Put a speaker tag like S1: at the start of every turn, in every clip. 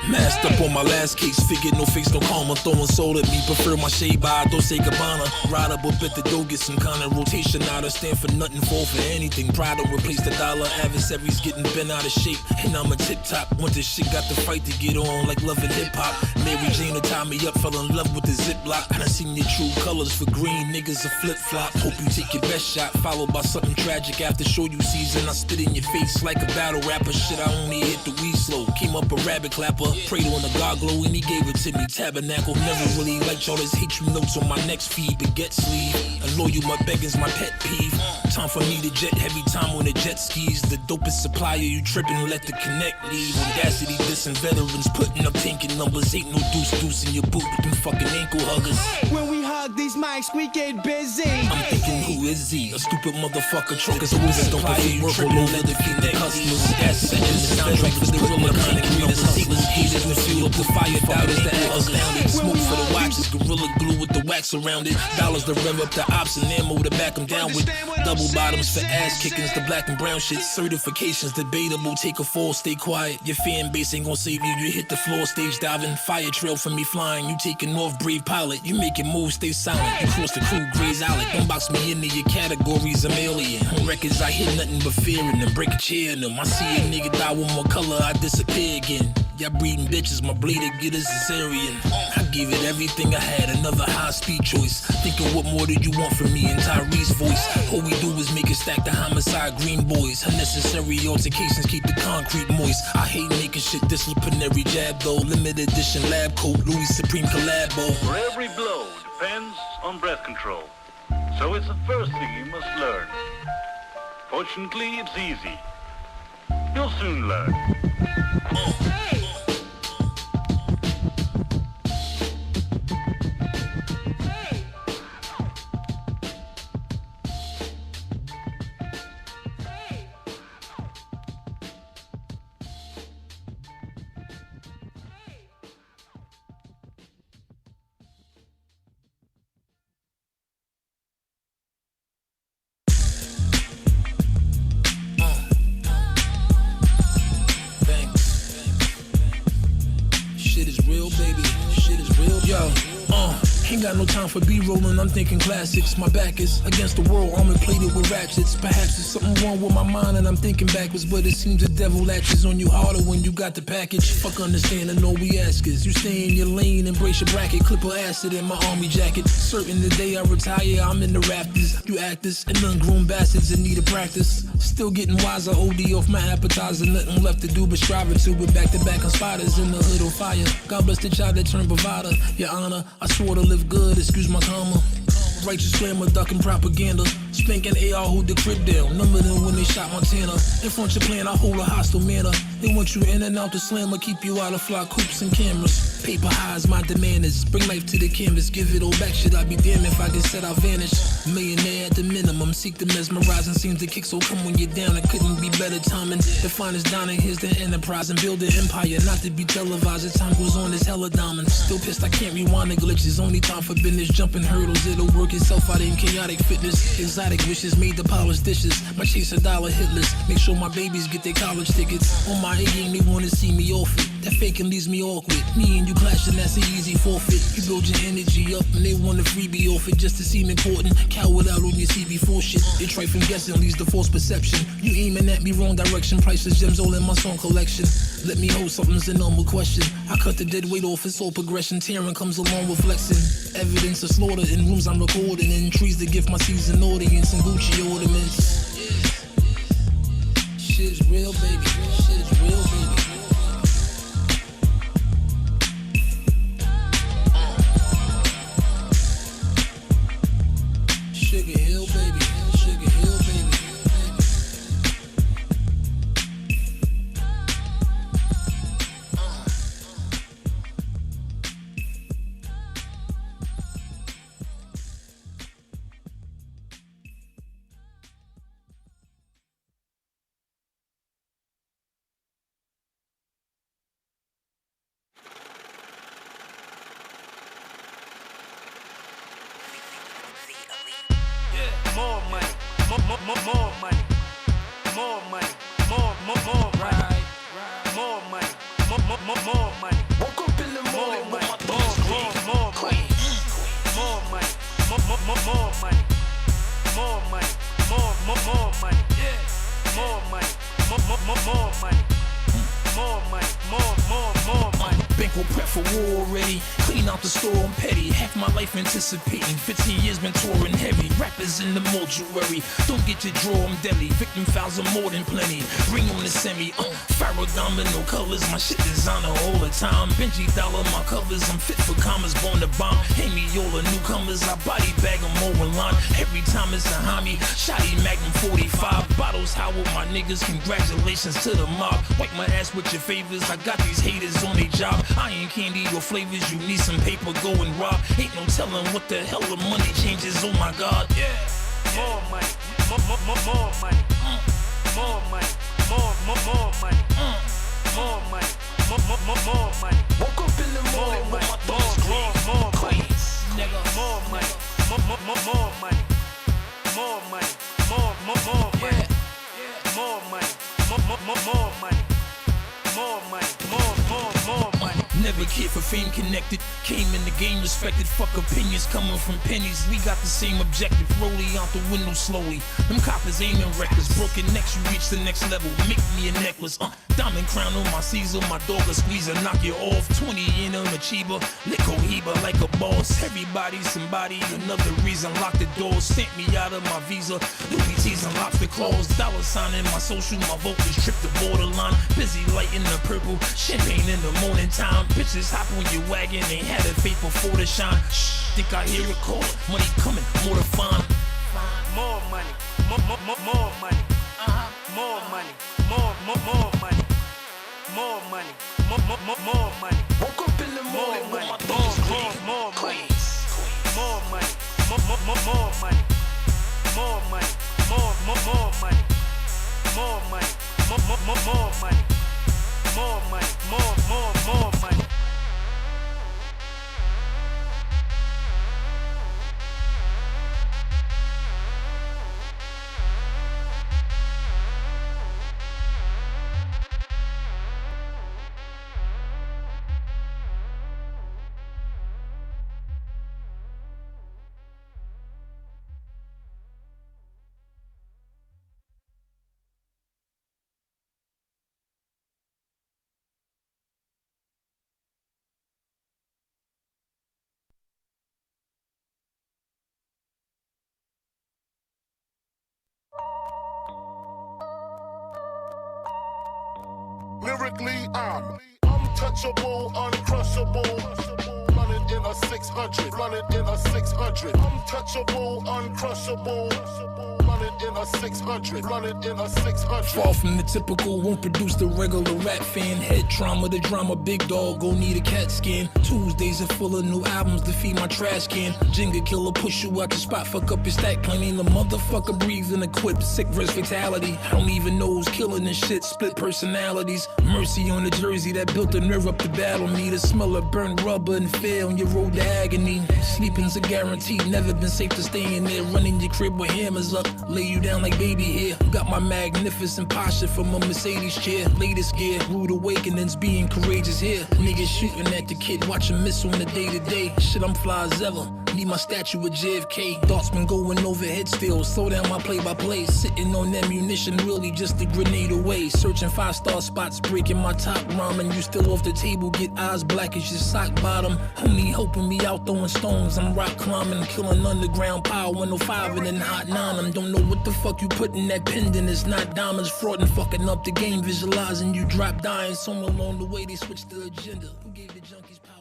S1: Masked up on my last case, figured no face, no karma. Throwing soul at me, prefer my shade by Dolce Gabbana. Ride up at the dough, get some kind of rotation. Now to stand for nothing, fall for anything. Pride don't replace the dollar, adversaries getting bent out of shape. And I'm a tip top, want this shit, got the fight to get on like love and hip hop. Mary Jane to tie me up, fell in love with the ziplock. I done seen your true colors for green, niggas a flip flop. Hope you take your best shot, followed by something tragic. After show you season, I spit in your face like a battle rapper. Shit, I only hit the weed slow. Came up a rabbit clapper. Prayed on the God glow and he gave it to me. Tabernacle, never really liked all this hate you notes on my next feed. Baguette sleeve, and loyal my begging's my pet peeve. Time for me to jet heavy time on the jet skis. The dopest supplier, you trippin', let the connect leave. Audacity, dissing veterans, putting up tanking numbers. Ain't no deuce in your boot with them fucking ankle huggers.
S2: When we hug these mics, we get busy.
S1: I'm thinking, who is he? A stupid motherfucker, truckers who is don't pay work all over the connect customers. That's the soundtrack for the real iconic readers. Haters and fuel up the fire, doubters the act astounded. Smoke for the watches, gorilla glue with the wax around it. Dollars to rev up the ops and ammo to back them down with. Double bottoms for ass kickings, the black and brown shit. Certifications debatable, take a fall, stay quiet. Your fan base ain't gon' save you, you hit the floor, stage diving. Fire trail for me flying, you taking off, brave pilot. You making moves, stay silent. You cross the crew, Grey's Island. Don't box me into your categories, I'm alien. On records, I hear nothing but fear in them. Break a chair in them. I see a nigga die one more color, I disappear again. Y'all breeding bitches, my bleeder get a cesarean. I gave it everything I had, another high-speed choice. Thinking what more did you want from me in Tyree's voice? All we do is make it stack the homicide green boys. Unnecessary altercations keep the concrete moist. I hate making shit disciplinary jab though. Limited edition lab coat, Louis Supreme collabo.
S3: For every blow depends on breath control. So it's the first thing you must learn. Fortunately, it's easy. You'll soon learn.
S1: Ain't got no time for B-rolling, I'm thinking classics. My back is against the world, armor plated with ratchets. Perhaps there's something wrong with my mind and I'm thinking backwards, but it seems the devil latches on you harder when you got the package. Fuck understanding, all we ask is you stay in your lane, embrace your bracket, clipper acid in my army jacket. Certain the day I retire, I'm in the rafters. You actors and ungroomed bastards in need of practice. Still getting wiser, OD off my appetizer. Nothing left to do but striving to it. Back-to-back on spiders in the hood on fire. God bless the child that turned provider. Your honor, I swore to live good, excuse my karma. Righteous glamour, ducking propaganda. Spanking AR, hold the crib down. Number them when they shot Montana. In front your plan, I hold a hostile manner. They want you in and out the slammer, keep you out of flock hoops and cameras. Paper highs, my demand is bring life to the canvas, give it all back. Should I be damned if I get set, I'll vanish. Millionaire at the minimum, seek the mesmerizing. Seems to kick so come when you're down. It couldn't be better timing. The finest dining, here's the enterprise and build an empire, not to be televised. As time goes on, it's hella diamonds. Still pissed, I can't rewind the glitches. Only time for business, jumping hurdles. It'll work itself out in chaotic fitness. Exotic wishes made the polished dishes. My chase a dollar hitless. Make sure my babies get their college tickets. On my A game, they wanna see me off it. That faking leaves me awkward. Me and you clashing, that's an easy forfeit. You build your energy up and they want a freebie off it just to seem important. Coward out on your CB4 shit. They try from guessing leads to false perception. You aiming at me wrong direction. Priceless gems all in my song collection. Let me hold something's a normal question. I cut the dead weight off, it's all progression. Tearing comes along with flexing. Evidence of slaughter in rooms I'm recording in. Trees to give my seasoned audience and Gucci ornaments. Shit is real, baby. Shit is real, baby. Sugar Hill, baby. Sugar Hill, baby.
S4: More money, more money, more money, more money, more money, more money, more money.
S1: Woke up in the morning with my thoughts clean.
S4: More money, more money, more money, more money, more money, more money, more money. More money, more money.
S1: Bankroll prep for war already. Clean out the store, I'm petty. Half my life anticipating. 15 years been touring heavy. Rappers in the mortuary. Don't get your draw, I'm deadly. Victim files are more than plenty. Ring on the semi. Farragon, no colors. My shit designer all the time. Benji Dollar, my covers. I'm fit for commas, born to bomb. Hang me all the newcomers. I body bag them all in line. Every time it's a homie. Shotty Magnum 45. Bottles, how with my niggas. Congratulations to the mob. Wipe my ass with your favors. I got these haters on their job. I ain't candy or flavors. You need some paper, go and rob. Ain't no telling what the hell the money changes. Oh my God, yeah.
S4: More money, more money, more money, more money, more money, more money.
S1: Woke up in the morning with my thoughts clean.
S4: More money,
S1: nigga.
S4: More money, more money, more money, more money, more money, more money, more money. More money, more money.
S1: Never cared for fame connected. Came in the game respected. Fuck opinions coming from pennies. We got the same objective. Rolling out the window slowly. Them coppers aiming reckless. Broken necks, you reach the next level. Make me a necklace. Diamond crown on my Caesar. My dog a squeezer, knock you off. 20 in on a Chiba. Lick Cohiba like a boss. Everybody, somebody, another reason. Lock the doors. Sent me out of my visa. Louis T's and lobster claws. Dollar sign in my social. My vocals trip the borderline. Busy lighting the purple. Champagne in the morning time. Bitches hop on your wagon. Ain't had a faith before the shine. Shh, think I hear a call. Money coming, more to find.
S4: More money, more money, more money, more money, more money, more money.
S1: Woke up in the morning with my thoughts clean.
S4: More money, more money, more money, more money, more money, more money, more money, more money, more money.
S5: Lyrically, I'm untouchable, uncrushable. Running in a 600, running in a 600. Untouchable, uncrushable. Running in a 600, running in a 600.
S1: Far from the typical, won't produce the regular rap fan. Head trauma, the drama, big dog, go need a cat scan. Tuesdays are full of new albums to feed my trash can. Jenga killer, push you out your spot, fuck up your stack. Claiming the motherfucker breathing equipped, sick versus fatality. I don't even know who's killing this shit, split personalities. Mercy on the jersey that built the nerve up to battle me. The smell of burnt rubber and fear on your road to agony. Sleeping's a guarantee, never been safe to stay in there. Running your crib with hammers up, lay you down like baby here. Got my magnificent posture from a Mercedes chair. Latest gear, rude awakenings, being courageous here. Niggas shooting at the kid, watch him miss on the day-to-day. Shit, I'm fly as ever. Need my statue of JFK. Thoughts been going overhead still. Slow down my play-by-play. Sitting on ammunition, really just a grenade away. Searching 5-star spots, breaking my top ramen. You still off the table, get eyes black as your sock bottom. Homie helping me out, throwing stones. I'm rock climbing, killing underground power. 105 and then hot 9. I don't know what the fuck you put in that pendant. It's not diamonds, fraud and fucking up the game. Visualizing you drop dying. Somewhere along the way they switched the agenda. Who gave the junkies power?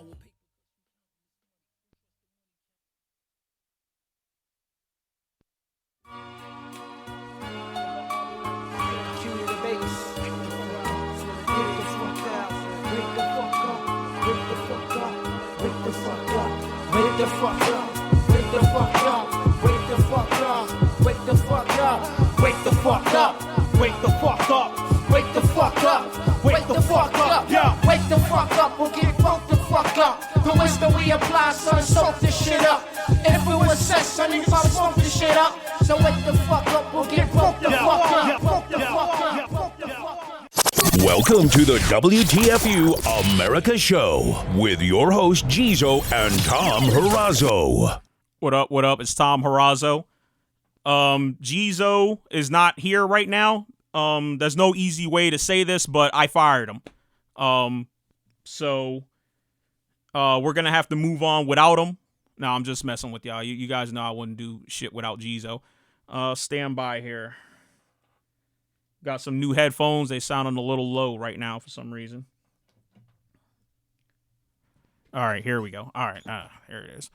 S2: Wake the fuck up, wake the fuck up, wake the fuck up, wake the fuck up, wake the fuck up, wake the fuck up, wake the fuck up, wake the fuck up, yeah, wake the fuck up, we'll get broke the fuck up. The wisdom we apply, son, soak this shit up. If it was sex, son, you probably smoke this shit up. So wake the fuck up, we'll get broke the fuck up, broke the fuck up, broke the fuck up.
S6: Welcome to the WTFU America Show with your host Jizo and Tom Harazo.
S7: What up? What up? It's Tom Harazo. Jizo is not here right now. There's no easy way to say this, but I fired him. So we're gonna have to move on without him. No, I'm just messing with y'all. You guys know I wouldn't do shit without Jizo. Stand by here. Got some new headphones. They sounding a little low right now for some reason. All right, here we go. All right, here it is.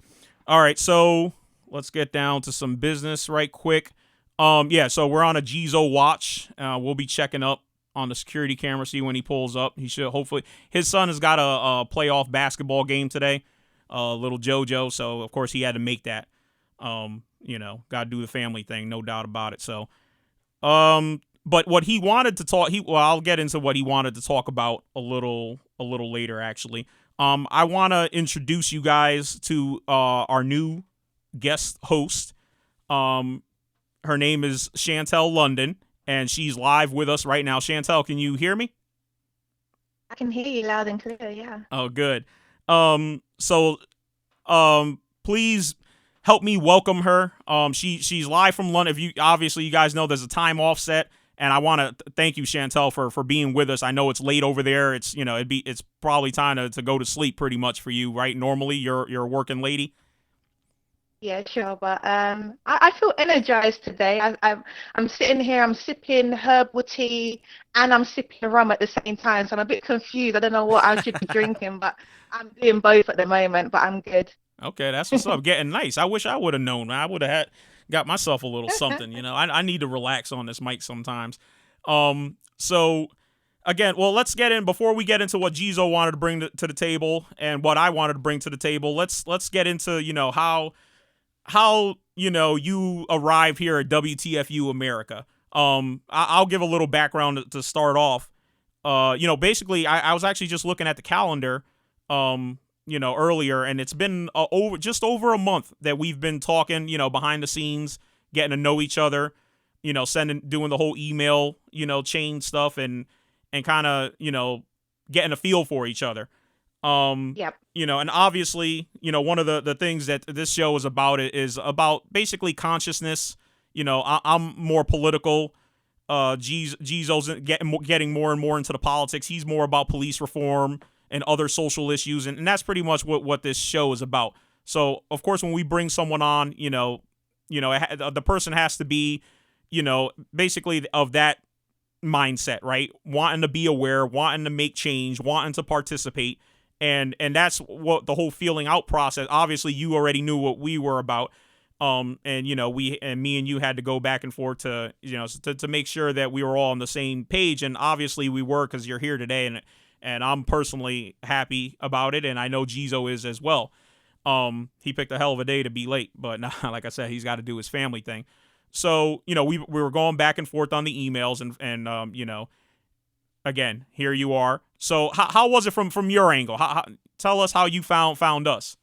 S7: All right, so let's get down to some business right quick. Yeah, so we're on a Jizo watch. We'll be checking up on the security camera, see when he pulls up. He should hopefully. His son has got a playoff basketball game today, little JoJo. So of course he had to make that. Got to do the family thing, no doubt about it. So, but what he wanted to talk, I'll get into what he wanted to talk about a little later. Actually, I want to introduce you guys to our new guest host. Her name is Chantel London, and she's live with us right now. Chantel, can you hear me?
S8: I can hear you loud and clear, yeah.
S7: Oh, good. Please help me welcome her. She's live from London. You guys know there's a time offset, and I want to thank you, Chantel, for being with us. I know it's late over there. It's it's probably time to go to sleep pretty much for you, right? Normally, you're a working lady.
S8: Yeah, sure, but I feel energized today. I'm sitting here, I'm sipping herbal tea, and I'm sipping rum at the same time, so I'm a bit confused. I don't know what I should be drinking, but I'm doing both at the moment, but I'm good. Okay,
S7: that's what's up. Getting nice. I wish I would have known. I would have got myself a little something, I need to relax on this mic sometimes. So again, well, let's get in before we get into what Jizo wanted to bring to the table and what I wanted to bring to the table. Let's get into, how you arrived here at WTFU America. I'll give a little background to start off. Basically I was actually just looking at the calendar earlier, and it's been just over a month that we've been talking, behind the scenes, getting to know each other, doing the whole email, chain stuff, and kind of, getting a feel for each other.
S8: Yep.
S7: And obviously, one of the things that this show is about basically consciousness. I'm more political. Jizo's getting more and more into the politics. He's more about police reform and other social issues, and that's pretty much what this show is about. So, of course, when we bring someone on, the person has to be, basically of that mindset, right? Wanting to be aware, wanting to make change, wanting to participate. And that's what the whole feeling out process. Obviously, you already knew what we were about. Me and you had to go back and forth to make sure that we were all on the same page. And obviously we were, because you're here today, and I'm personally happy about it. And I know Jizo is as well. He picked a hell of a day to be late, but like I said, he's got to do his family thing. So, we were going back and forth on the emails and again, here you are. So how was it from your angle? Tell us how you found us.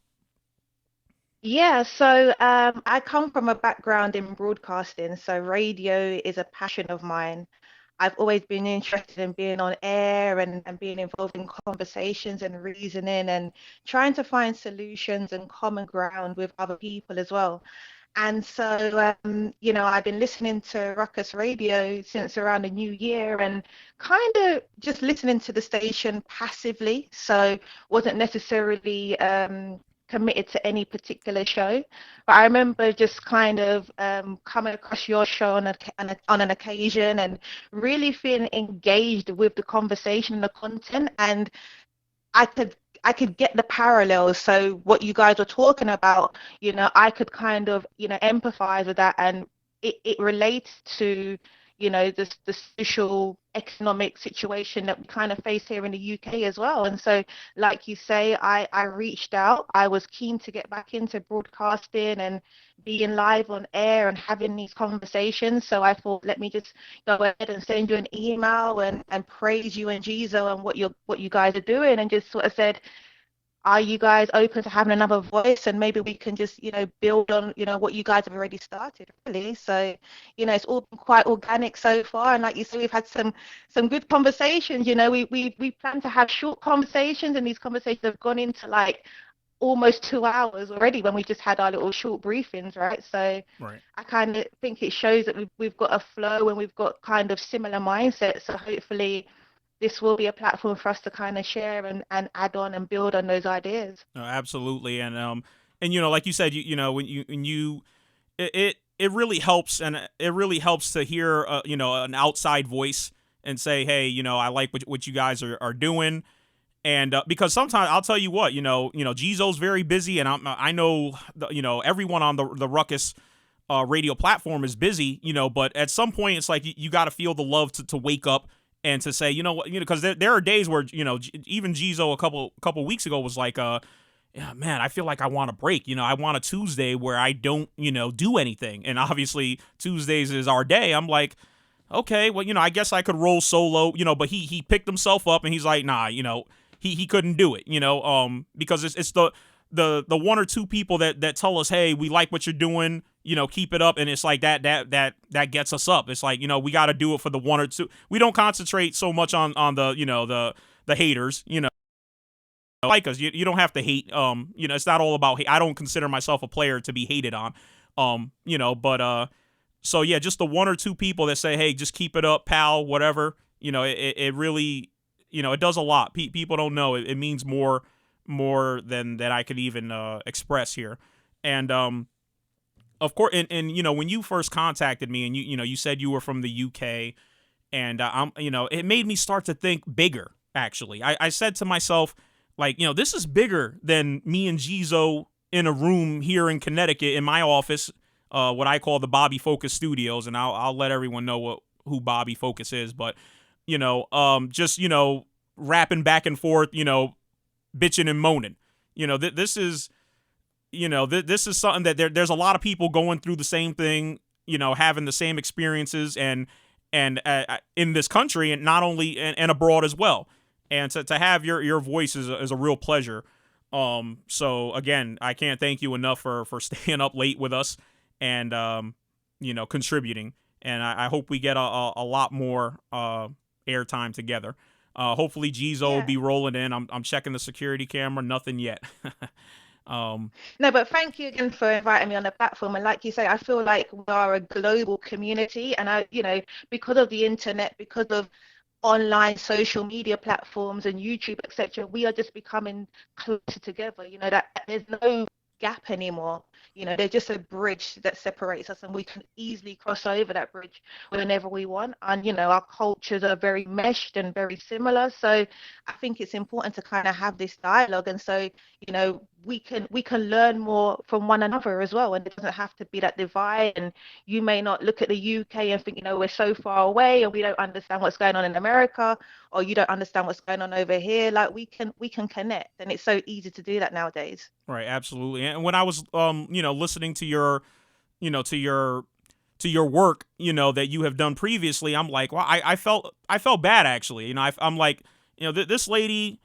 S8: Yeah, so I come from a background in broadcasting, so radio is a passion of mine. I've always been interested in being on air and being involved in conversations and reasoning and trying to find solutions and common ground with other people as well. And so, I've been listening to Ruckus Radio since around the new year and kind of just listening to the station passively. So wasn't necessarily committed to any particular show. But I remember just kind of coming across your show on an occasion and really feeling engaged with the conversation and the content. And I could get the parallels. So what you guys were talking about, I could kind of, empathize with that, and it relates to, the social economic situation that we kind of face here in the UK as well. And so, like you say, I reached out. I was keen to get back into broadcasting and being live on air and having these conversations. So I thought, let me just go ahead and send you an email and praise you and Jizo and what you guys are doing, and just sort of said, are you guys open to having another voice, and maybe we can just, build on, what you guys have already started, really. So, it's all been quite organic so far, and like you said, we've had some good conversations. We plan to have short conversations, and these conversations have gone into like almost 2 hours already when we just had our little short briefings, right? So
S7: Right.
S8: I kind of think it shows that we've got a flow and we've got kind of similar mindsets. So hopefully this will be a platform for us to kind of share and add on and build on those ideas.
S7: No, absolutely, and like you said, when you it really helps, and it really helps to hear an outside voice and say, hey, I like what you guys are doing. And because sometimes I'll tell you what, Jizo's very busy, and I know everyone on the Ruckus radio platform is busy, but at some point it's like you got to feel the love to wake up and to say, what, because there are days where even Jizo a couple weeks ago was like, yeah, man, I feel like I want a break. I want a Tuesday where I don't do anything, and obviously Tuesdays is our day. I'm like, okay, well, I guess I could roll solo, but he picked himself up and he's like, nah, he couldn't do it, because it's the one or two people that tell us, hey, we like what you're doing, keep it up, and it's like that gets us up. It's like, we got to do it for the one or two. We don't concentrate so much on the haters, like us. You don't have to hate. It's not all about hate. I don't consider myself a player to be hated on, but so yeah, just the one or two people that say, hey, just keep it up, pal, whatever. It really, it does a lot. People don't know. It means more than that I could even express here. And of course, and when you first contacted me, and you said you were from the UK, and it made me start to think bigger. Actually, I said to myself, like, this is bigger than me and Jizo in a room here in Connecticut in my office, what I call the Bobby Focus Studios, and I'll let everyone know who Bobby Focus is, but just rapping back and forth, bitching and moaning. This is this is something that there's a lot of people going through the same thing, having the same experiences, and in this country, and not only and abroad as well. And to have your voice is a real pleasure. So again, I can't thank you enough for staying up late with us and contributing. And I hope we get a lot more airtime together. Hopefully Jizo will be rolling in. I'm checking the security camera. Nothing yet.
S8: No, but thank you again for inviting me on the platform. And like you say, I feel like we are a global community, and because of the internet, because of online social media platforms and YouTube, etc., we are just becoming closer together. That there's no gap anymore. There's just a bridge that separates us, and we can easily cross over that bridge whenever we want. And our cultures are very meshed and very similar. So I think it's important to kind of have this dialogue, and so we can learn more from one another as well. And it doesn't have to be that divide. And you may not look at the UK and think we're so far away and we don't understand what's going on in America, or you don't understand what's going on over here. Like we can connect, and it's so easy to do that nowadays.
S7: Right, absolutely. And when I was listening to your work, that you have done previously, I'm like, well, I felt bad actually. I'm like, this lady,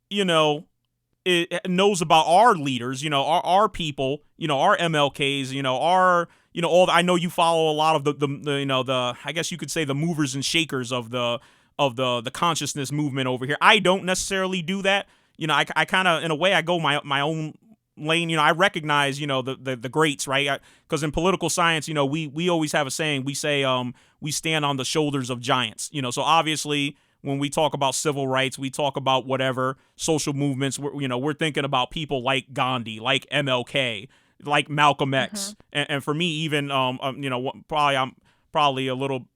S7: it knows about our leaders, our people, our MLKs, our, all. I know you follow a lot of the I guess you could say the movers and shakers of the consciousness movement over here. I don't necessarily do that. I kind of, in a way, I go my own lane. I recognize, the greats, right? Because in political science, we always have a saying. We say, we stand on the shoulders of giants. So obviously, when we talk about civil rights, we talk about whatever social movements. We're thinking about people like Gandhi, like MLK, like Malcolm X, and for me, even probably I'm probably a little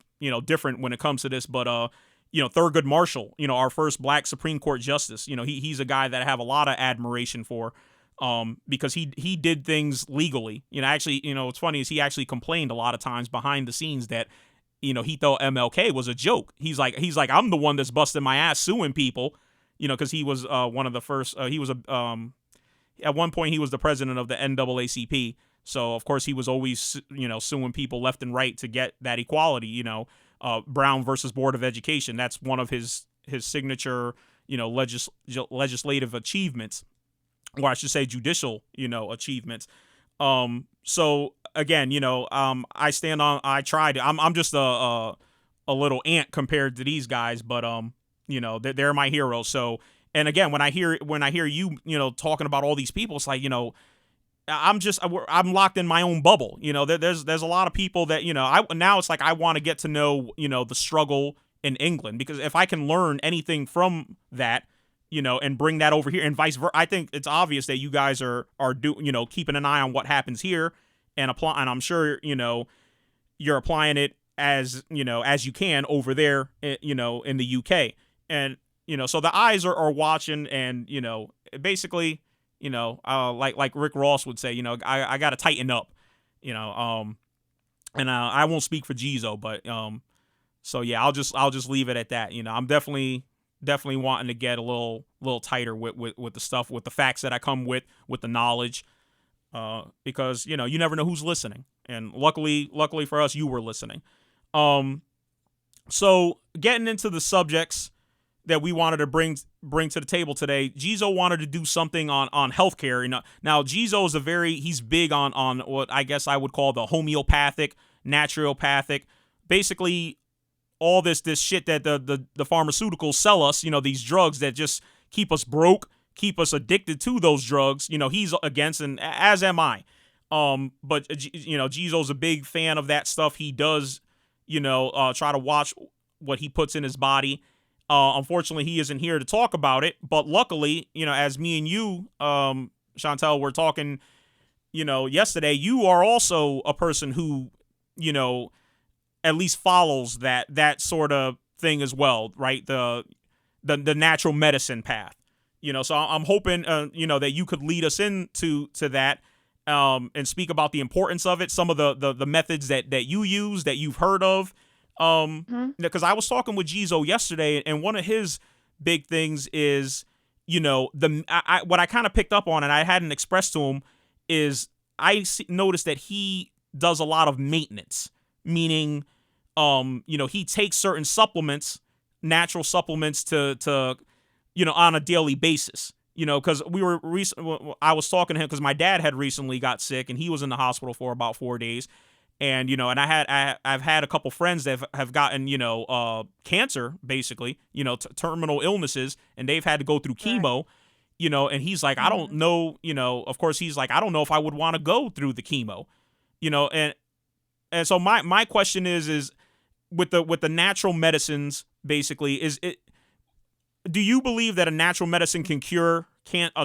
S7: different when it comes to this, but Thurgood Marshall, our first Black Supreme Court justice, he's a guy that I have a lot of admiration for, because he did things legally. Actually, what's funny is he actually complained a lot of times behind the scenes that he thought MLK was a joke. He's like, I'm the one that's busting my ass suing people, because he was one of the first. He was at one point he was the president of the NAACP. So of course he was always suing people left and right to get that equality. Brown versus Board of Education. That's one of his signature legislative achievements. or I should say judicial, achievements. So again, I tried. I'm just a little ant compared to these guys, but they're my heroes. So, and again, when I hear you, talking about all these people, it's like, I'm locked in my own bubble. There's a lot of people that, now it's like I want to get to know, the struggle in England, because if I can learn anything from that, and bring that over here and vice versa. I think it's obvious that you guys are keeping an eye on what happens here and apply, and I'm sure, you're applying it as you can over there, in the UK. And, so the eyes are watching, and, basically, like Rick Ross would say, I got to tighten up, and I won't speak for Jizo, but, so yeah, I'll just leave it at that. I'm definitely wanting to get a little tighter with the stuff, with the facts that I come with the knowledge, because you never know who's listening, and luckily for us, you were listening. So getting into the subjects that we wanted to bring to the table today, Jizo wanted to do something on healthcare. Now Jizo is he's big on what I guess I would call the homeopathic, naturopathic, basically all this shit that the pharmaceuticals sell us, these drugs that just keep us broke, keep us addicted to those drugs. He's against, and as am I. But Jizo's a big fan of that stuff. He does, try to watch what he puts in his body. Unfortunately, he isn't here to talk about it. But luckily, as me and you, Chantel, were talking, yesterday, you are also a person who, at least follows that sort of thing as well, right? The natural medicine path, So I'm hoping, that you could lead us into that, and speak about the importance of it, some of the methods that you use, that you've heard of, because I was talking with Jizo yesterday, and one of his big things is, what I kind of picked up on, and I hadn't expressed to him, is noticed that he does a lot of maintenance. Meaning, he takes certain supplements, natural supplements to on a daily basis, because I was talking to him because my dad had recently got sick and he was in the hospital for about 4 days. And, and I've had a couple friends that have gotten, cancer, basically, terminal illnesses, and they've had to go through chemo, and he's like, I don't know, of course he's like, I don't know if I would want to go through the chemo, and so my question is with the natural medicines, basically, do you believe that a natural medicine can cure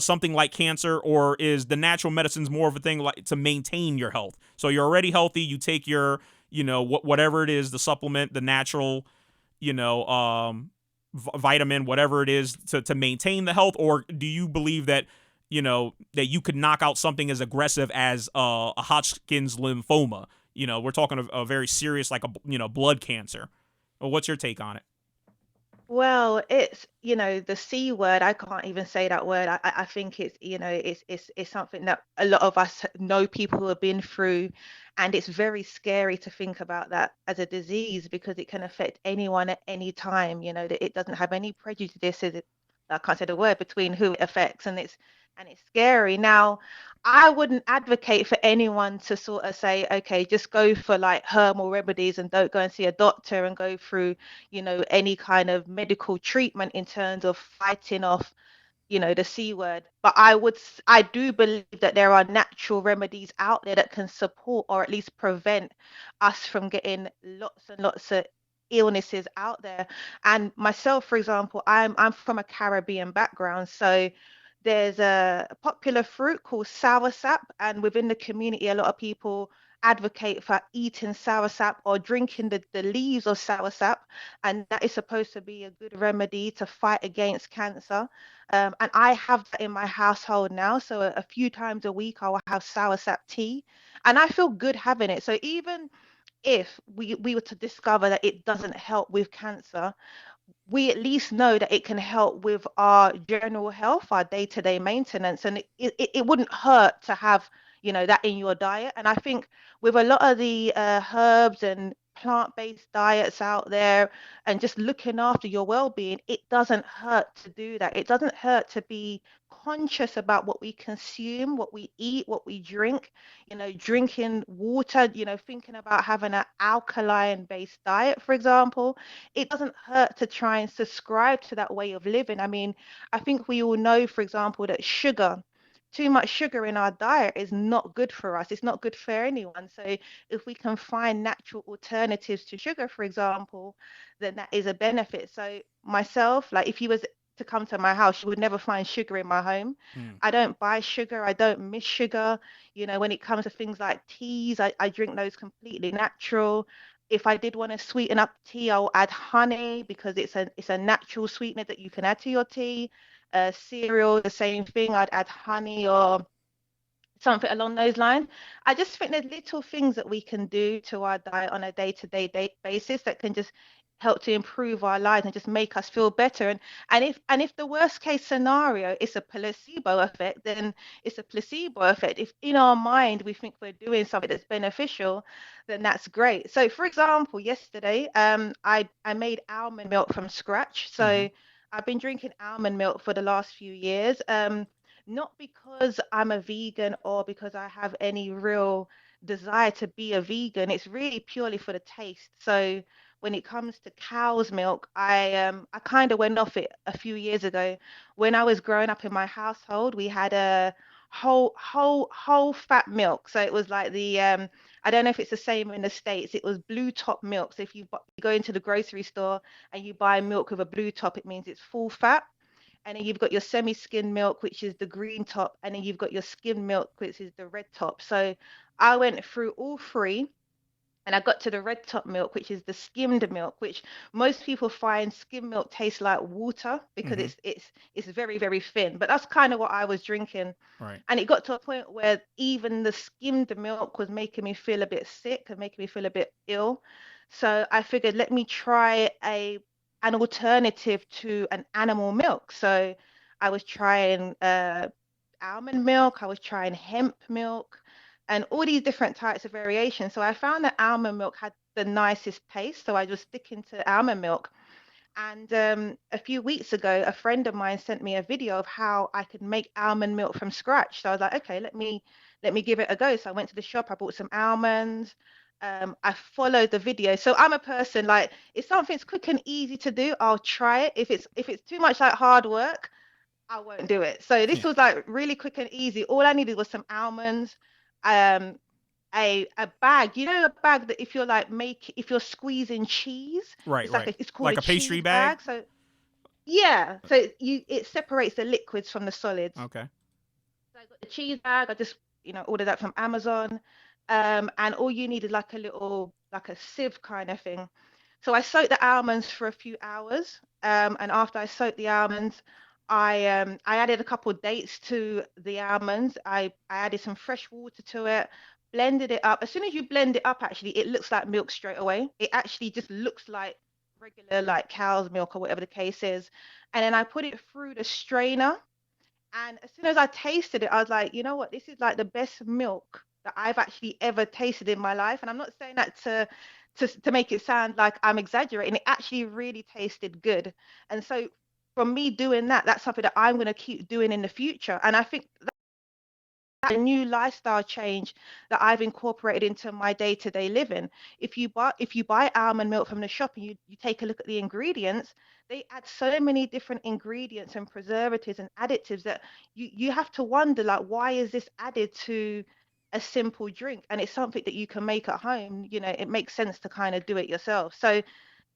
S7: something like cancer, or is the natural medicines more of a thing like to maintain your health? So you're already healthy, you take your, whatever it is, the supplement, the natural, vitamin, whatever it is to maintain the health, or do you believe that, that you could knock out something as aggressive as a Hodgkin's lymphoma? We're talking a very serious, like blood cancer. Well, what's your take on it?
S8: Well, it's, the C word. I can't even say that word. I think it's, it's something that a lot of us know people who have been through, and it's very scary to think about that as a disease, because it can affect anyone at any time. That it doesn't have any prejudices. I can't say the word, between who it affects, and it's scary. Now, I wouldn't advocate for anyone to sort of say, okay, just go for like herbal remedies and don't go and see a doctor and go through, any kind of medical treatment in terms of fighting off, the C word. But I do believe that there are natural remedies out there that can support, or at least prevent us from getting lots and lots of illnesses out there. And myself, for example, I'm from a Caribbean background, so there's a popular fruit called soursop, and within the community, a lot of people advocate for eating soursop or drinking the leaves of soursop, and that is supposed to be a good remedy to fight against cancer. And I have that in my household now, so a few times a week I will have soursop tea, and I feel good having it. So even if we were to discover that it doesn't help with cancer, we at least know that it can help with our general health, our day-to-day maintenance, and it wouldn't hurt to have, that in your diet. And I think with a lot of the herbs and plant-based diets out there and just looking after your well-being, it doesn't hurt to do that. It doesn't hurt to be conscious about what we consume, what we eat, what we drink, drinking water, thinking about having an alkaline-based diet, for example. It doesn't hurt to try and subscribe to that way of living. I mean, I think we all know, for example, that too much sugar in our diet is not good for us. It's not good for anyone. So if we can find natural alternatives to sugar, for example, then that is a benefit. So myself, like if you was to come to my house, you would never find sugar in my home. I don't buy sugar. I don't miss sugar. When it comes to things like teas, I drink those completely natural. If I did want to sweeten up tea, I'll add honey because it's a natural sweetener that you can add to your tea. Cereal, the same thing. I'd add honey or something along those lines. I just think there's little things that we can do to our diet on a day-to-day basis that can just help to improve our lives and just make us feel better. And if the worst case scenario is a placebo effect, then it's a placebo effect. If in our mind we think we're doing something that's beneficial, then that's great. So for example, yesterday, I made almond milk from scratch. So I've been drinking almond milk for the last few years. Not because I'm a vegan or because I have any real desire to be a vegan. It's really purely for the taste. So when it comes to cow's milk, I kind of went off it a few years ago. When I was growing up in my household, we had a whole fat milk. So it was like the I don't know if it's the same in the States. It was blue top milk. So if you go into the grocery store and you buy milk with a blue top, it means it's full fat. And then you've got your semi-skim milk, which is the green top, and then you've got your skim milk, which is the red top. So I went through all three and I got to the red top milk, which is the skimmed milk, which most people find skim milk tastes like water because it's very, very thin. But that's kind of what I was drinking.
S7: Right.
S8: And it got to a point where even the skimmed milk was making me feel a bit sick and making me feel a bit ill. So I figured, let me try an alternative to an animal milk. So I was trying almond milk, I was trying hemp milk, and all these different types of variations. So I found that almond milk had the nicest taste. So I was sticking to almond milk. And a few weeks ago, a friend of mine sent me a video of how I could make almond milk from scratch. So I was like, okay, let me give it a go. So I went to the shop, I bought some almonds. I followed the video. So I'm a person like if something's quick and easy to do, I'll try it. If it's too much like hard work, I won't do it. So this was like really quick and easy. All I needed was some almonds, um, a bag. A bag that if you're squeezing cheese,
S7: Right, right.
S8: it's called
S7: Like a pastry
S8: cheese
S7: bag?
S8: So yeah, so it separates the liquids from the solids.
S7: Okay.
S8: So I got the cheese bag. I just ordered that from Amazon, and all you need is like like a sieve kind of thing. So I soaked the almonds for a few hours, and after I soaked the almonds, I added a couple of dates to the almonds. I added some fresh water to it, blended it up. As soon as you blend it up, actually, it looks like milk straight away. It actually just looks like regular like cow's milk or whatever the case is. And then I put it through the strainer. And as soon as I tasted it, I was like, you know what? This is like the best milk that I've actually ever tasted in my life. And I'm not saying that to make it sound like I'm exaggerating. It actually really tasted good. And so from me doing that, that's something that I'm going to keep doing in the future. And I think a new lifestyle change that I've incorporated into my day-to-day living. If you buy almond milk from the shop and you take a look at the ingredients, they add so many different ingredients and preservatives and additives that you have to wonder like why is this added to a simple drink? And it's something that you can make at home. It makes sense to kind of do it yourself. So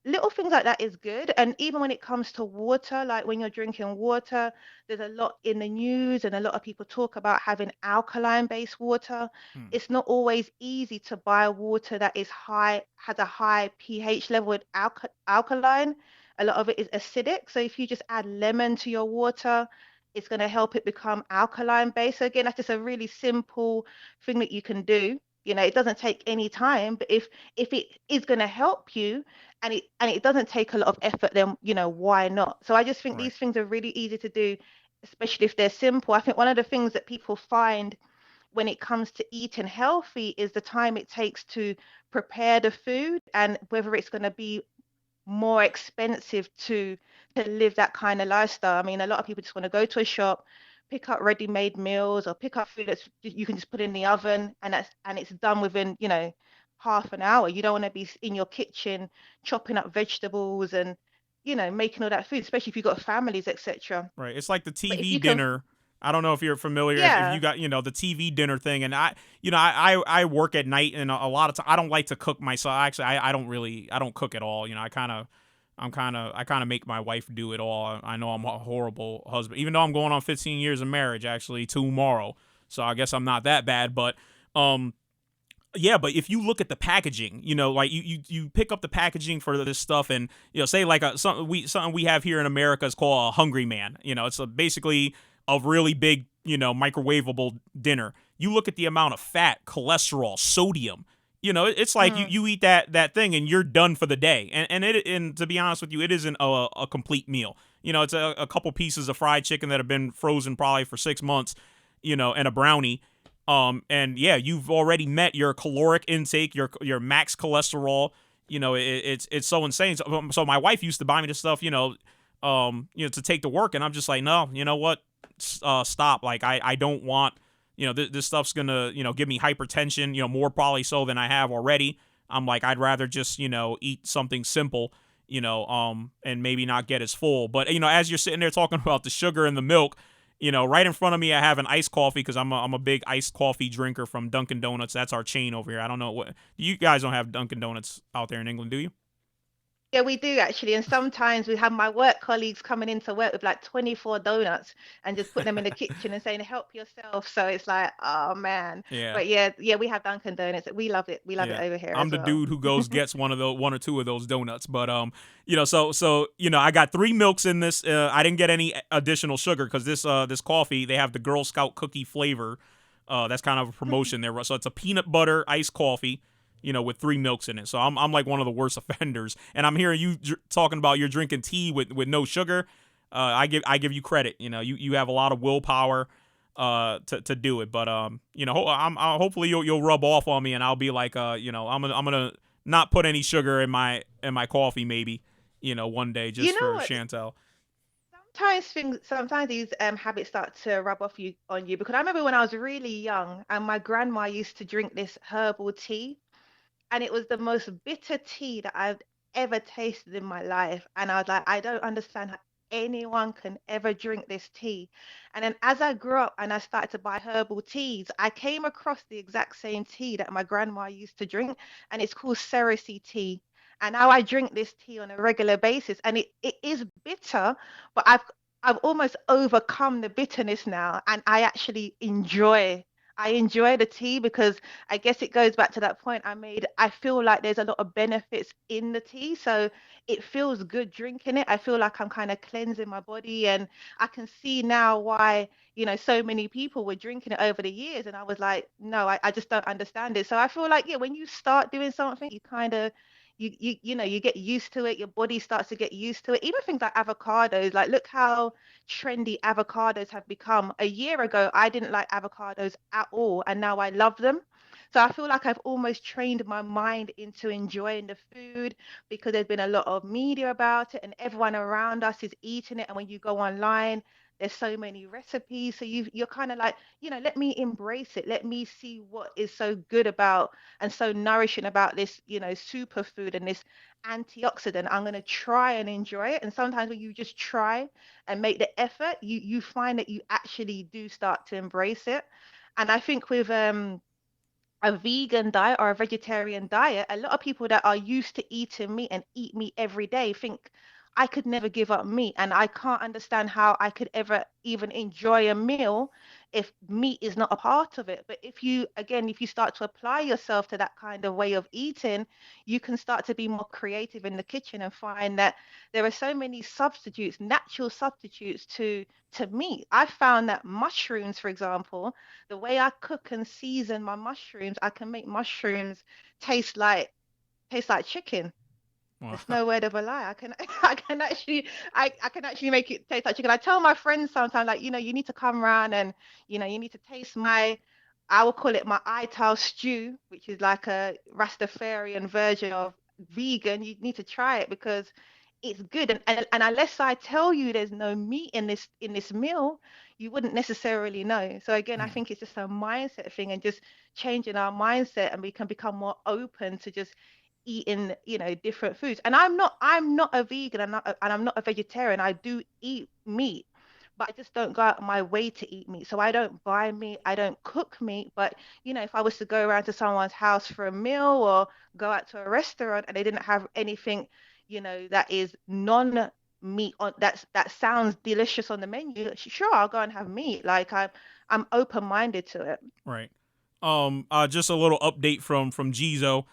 S8: little things like that is good. And even when it comes to water, like when you're drinking water, there's a lot in the news and a lot of people talk about having alkaline based water. It's not always easy to buy water that has a high pH level with alkaline. A lot of it is acidic. So if you just add lemon to your water, it's going to help it become alkaline based. So again, that's just a really simple thing that you can do. It doesn't take any time, but if it is going to help you and it doesn't take a lot of effort, then why not? So I just think
S7: Right.
S8: these things are really easy to do, especially if they're simple. I think one of the things that people find when it comes to eating healthy is the time it takes to prepare the food and whether it's going to be more expensive to live that kind of lifestyle. I mean, a lot of people just want to go to a shop, pick up ready-made meals or pick up food that's you can just put in the oven and it's done within, half an hour. You don't want to be in your kitchen chopping up vegetables and, making all that food, especially if you've got families, etc.
S7: Right. It's like the
S8: But if
S7: TV
S8: you can,
S7: dinner. I don't know if you're familiar if
S8: yeah.
S7: you got, the TV dinner thing. And I work at night and a lot of time I don't like to cook myself. Actually, I don't cook at all. I kind of make my wife do it all. I know I'm a horrible husband, even though I'm going on 15 years of marriage actually tomorrow. So I guess I'm not that bad, but yeah, but if you look at the packaging, like you pick up the packaging for this stuff, and say like something we have here in America is called a Hungry Man. It's basically a really big microwavable dinner. You look at the amount of fat, cholesterol, sodium. It's like you eat that thing and you're done for the day. And to be honest with you, it isn't a complete meal. It's a couple pieces of fried chicken that have been frozen probably for 6 months, and a brownie. And yeah, you've already met your caloric intake, your max cholesterol. It's so insane. So my wife used to buy me this stuff, to take to work, and I'm just like, no, you know what? Stop. Like I don't want, this stuff's gonna, give me hypertension, more probably so than I have already. I'm like, I'd rather just, eat something simple, and maybe not get as full. But, as you're sitting there talking about the sugar and the milk, right in front of me, I have an iced coffee because I'm a big iced coffee drinker from Dunkin' Donuts. That's our chain over here. I don't know what you guys don't have Dunkin' Donuts out there in England, do you?
S8: Yeah, we do actually. And sometimes we have my work colleagues coming into work with like 24 donuts and just put them in the kitchen and saying, help yourself. So it's like, oh man.
S7: Yeah.
S8: But yeah, we have Dunkin' Donuts. We love it. We love it
S7: Yeah.
S8: over here
S7: I'm
S8: as
S7: the
S8: well.
S7: dude who goes gets one or two of those donuts, but so I got 3 milks in this. I didn't get any additional sugar because this coffee, they have the Girl Scout cookie flavor. That's kind of a promotion there. So it's a peanut butter iced coffee, with 3 milks in it. So I'm like one of the worst offenders. And I'm hearing you talking about you're drinking tea with no sugar. I give you credit. You have a lot of willpower to do it. But hopefully you'll rub off on me and I'll be like I'm gonna not put any sugar in my coffee maybe, one day just
S8: You know
S7: for
S8: what?
S7: Chantel.
S8: Sometimes these habits start to rub off on you because I remember when I was really young and my grandma used to drink this herbal tea and it was the most bitter tea that I've ever tasted in my life. And I was like, I don't understand how anyone can ever drink this tea. And then as I grew up and I started to buy herbal teas, I came across the exact same tea that my grandma used to drink, and it's called Cersei tea. And now I drink this tea on a regular basis, and it is bitter, but I've almost overcome the bitterness now, and I enjoy the tea because I guess it goes back to that point I made. I feel like there's a lot of benefits in the tea. So it feels good drinking it. I feel like I'm kind of cleansing my body. And I can see now why, so many people were drinking it over the years. And I was like, no, I just don't understand it. So I feel like, yeah, when you start doing something, you kind of, you get used to it. Your body starts to get used to it. Even things like avocados, like look how trendy avocados have become. A year ago, I didn't like avocados at all, and now I love them. So I feel like I've almost trained my mind into enjoying the food because there's been a lot of media about it, and everyone around us is eating it. And when you go online, there's so many recipes. So you're kind of like, let me embrace it. Let me see what is so good about and so nourishing about this, superfood and this antioxidant. I'm going to try and enjoy it. And sometimes when you just try and make the effort, you find that you actually do start to embrace it. And I think with a vegan diet or a vegetarian diet, a lot of people that are used to eating meat and eat meat every day think I could never give up meat. And I can't understand how I could ever even enjoy a meal if meat is not a part of it. But if you start to apply yourself to that kind of way of eating, you can start to be more creative in the kitchen and find that there are so many substitutes, natural substitutes to meat. I found that mushrooms, for example, the way I cook and season my mushrooms, I can make mushrooms taste like chicken.
S7: Wow.
S8: It's no word of a lie. I can actually make it taste like chicken. I tell my friends sometimes, like, you need to come around and, you need to taste I will call it my ital stew, which is like a Rastafarian version of vegan. You need to try it because it's good. And unless I tell you there's no meat in this meal, you wouldn't necessarily know. So again, I
S7: Mm,
S8: think it's just a mindset thing and just changing our mindset, and we can become more open to just eating, different foods. And I'm not a vegan, and I'm not a vegetarian. I do eat meat, but I just don't go out of my way to eat meat. So I don't buy meat, I don't cook meat. But if I was to go around to someone's house for a meal or go out to a restaurant and they didn't have anything, that is non-meat on that sounds delicious on the menu, sure, I'll go and have meat. Like I'm open-minded to it.
S7: right. Just a little update from Jizo.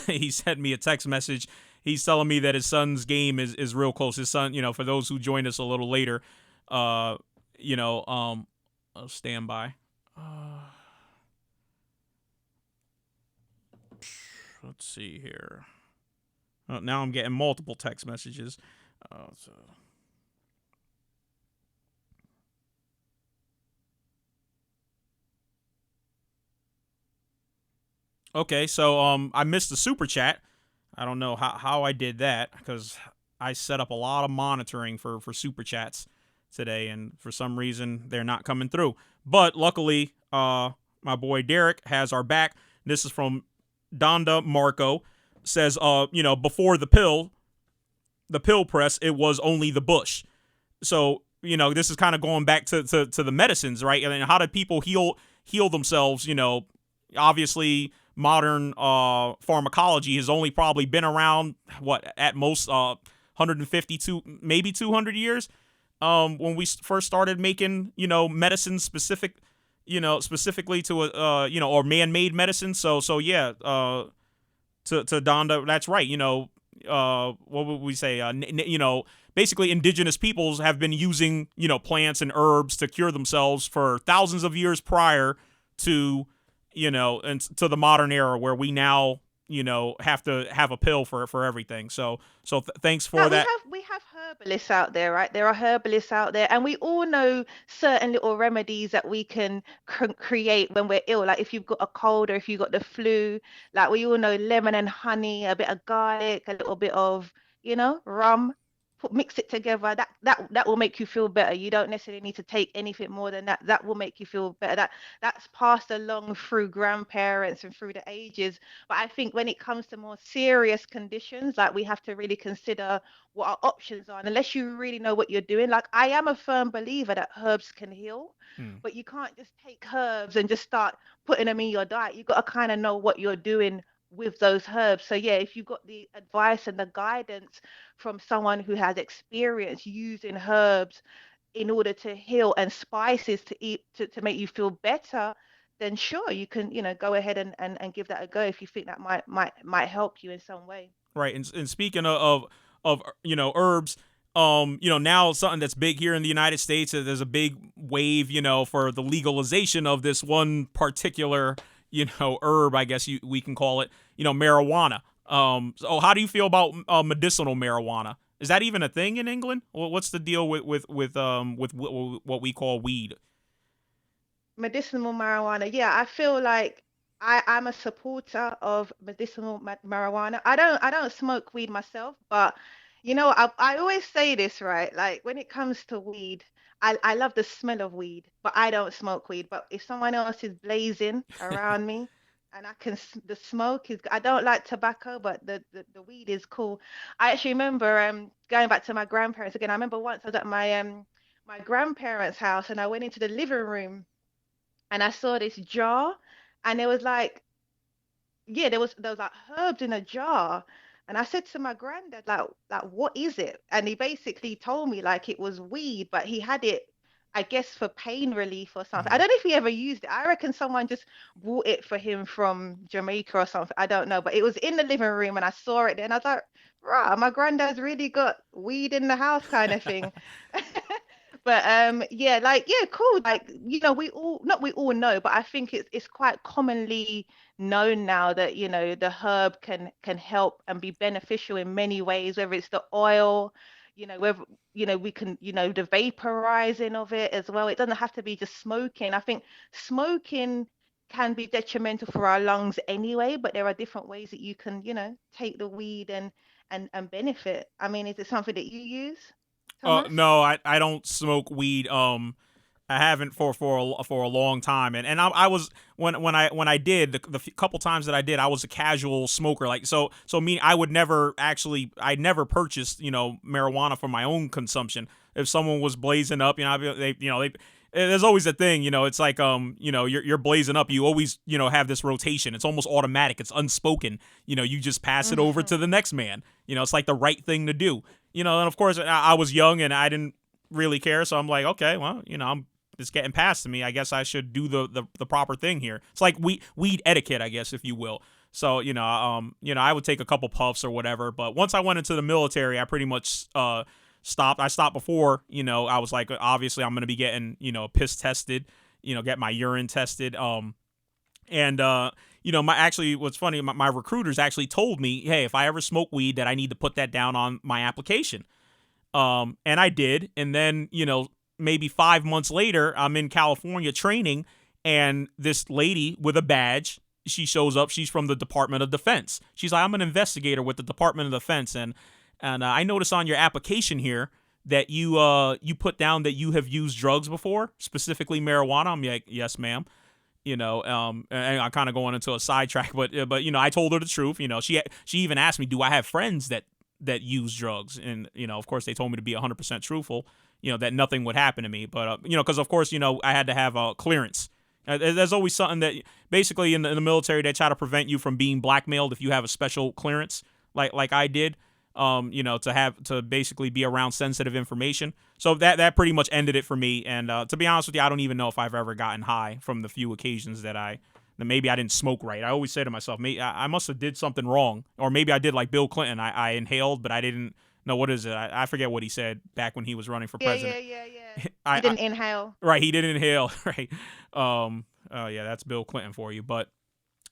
S7: He sent me a text message. He's telling me that his son's game is real close. His son, for those who joined us a little later, uh, I'll stand by. Uh, let's see here. Now I'm getting multiple text messages. So okay, so I missed the super chat. I don't know how I did that because I set up a lot of monitoring for super chats today, and for some reason they're not coming through. But luckily, my boy Derek has our back. This is from Donda Marco. Says, before the pill press, it was only the bush. So this is kind of going back to the medicines, right? And how did people heal themselves? Obviously modern pharmacology has only probably been around what at most 150 to maybe 200 years. When we first started making medicine specifically to or man-made medicine. So yeah, to Donda, that's right. What would we say? Basically indigenous peoples have been using plants and herbs to cure themselves for thousands of years prior to and to the modern era where we now have to have a pill for everything. So thanks for
S8: Like
S7: that.
S8: we have herbalists out there, right? There are herbalists out there, and we all know certain little remedies that we can create when we're ill. Like if you've got a cold or if you've got the flu, like we all know lemon and honey, a bit of garlic, a little bit of, rum. Mix it together. That will make you feel better. You don't necessarily need to take anything more than that. That will make you feel better. That's passed along through grandparents and through the ages. But I think when it comes to more serious conditions, like we have to really consider what our options are. And unless you really know what you're doing, like I am a firm believer that herbs can heal,
S7: Hmm.
S8: but you can't just take herbs and just start putting them in your diet. You've got to kind of know what you're doing with those herbs. So yeah, if you've got the advice and the guidance from someone who has experience using herbs in order to heal and spices to eat to make you feel better, then sure you can go ahead and give that a go if you think that might help you in some way.
S7: Right. And speaking of herbs, now something that's big here in the United States, there's a big wave, for the legalization of this one particular, herb, I guess we can call it, marijuana. So how do you feel about medicinal marijuana? Is that even a thing in England? What's the deal with what we call weed?
S8: Medicinal marijuana, yeah, I feel like I'm a supporter of medicinal marijuana. I don't smoke weed myself, but I always say this, right? Like when it comes to weed, I love the smell of weed, but I don't smoke weed. But if someone else is blazing around me and the smoke is, I don't like tobacco, but the weed is cool. I actually remember going back to my grandparents again. I remember once I was at my grandparents' house and I went into the living room and I saw this jar, and there was like, yeah, there was like herbs in a jar. And I said to my granddad, like what is it? And he basically told me like it was weed, but he had it, I guess, for pain relief or something. I
S7: Mhm.
S8: don't know if he ever used it. I reckon someone just bought it for him from Jamaica or something. I don't know. But it was in the living room and I saw it there and I was like, right, my granddad's really got weed in the house kind of thing. But yeah, like yeah, cool. Like we all not we all know, but I think it's quite commonly known now that the herb can help and be beneficial in many ways, whether it's the oil, whether we can the vaporizing of it as well. It doesn't have to be just smoking. I think smoking can be detrimental for our lungs anyway, but there are different ways that you can, take the weed and benefit. I mean, is it something that you use, Thomas?
S7: No, I don't smoke weed. I haven't for a long time, and I was when I did the couple times that I did, I was a casual smoker. Like so me, I never purchased marijuana for my own consumption. If someone was blazing up, there's always a thing, it's like you're blazing up, you always have this rotation. It's almost automatic. It's unspoken. You just pass it over to the next man. It's like the right thing to do. And of course I was young and I didn't really care, so I'm like, okay, well, it's getting past to me. I guess I should do the proper thing here. It's like weed etiquette, I guess, if you will. So I would take a couple puffs or whatever. But once I went into the military, I pretty much stopped. I stopped before. I was like, obviously, I'm gonna be getting piss tested. Get my urine tested. What's funny, my recruiters actually told me, hey, if I ever smoke weed, that I need to put that down on my application. And I did, and then maybe 5 months later, I'm in California training, and this lady with a badge, she shows up. She's from the Department of Defense. She's like, I'm an investigator with the Department of Defense, and I notice on your application here that you put down that you have used drugs before, specifically marijuana. I'm like, yes, ma'am. And I'm kind of going into a sidetrack, but I told her the truth. She even asked me, do I have friends that use drugs? And of course, they told me to be 100% truthful. That nothing would happen to me. But, because, of course, I had to have a clearance. There's always something that basically in the military, they try to prevent you from being blackmailed if you have a special clearance like I did, to basically be around sensitive information. So that pretty much ended it for me. And to be honest with you, I don't even know if I've ever gotten high from the few occasions that maybe I didn't smoke right. I always say to myself, maybe I must have did something wrong. Or maybe I did like Bill Clinton. I inhaled, but I didn't. No, what is it? I forget what he said back when he was running for president.
S8: Yeah. He didn't inhale.
S7: Right, he didn't inhale. Right. Yeah, that's Bill Clinton for you. But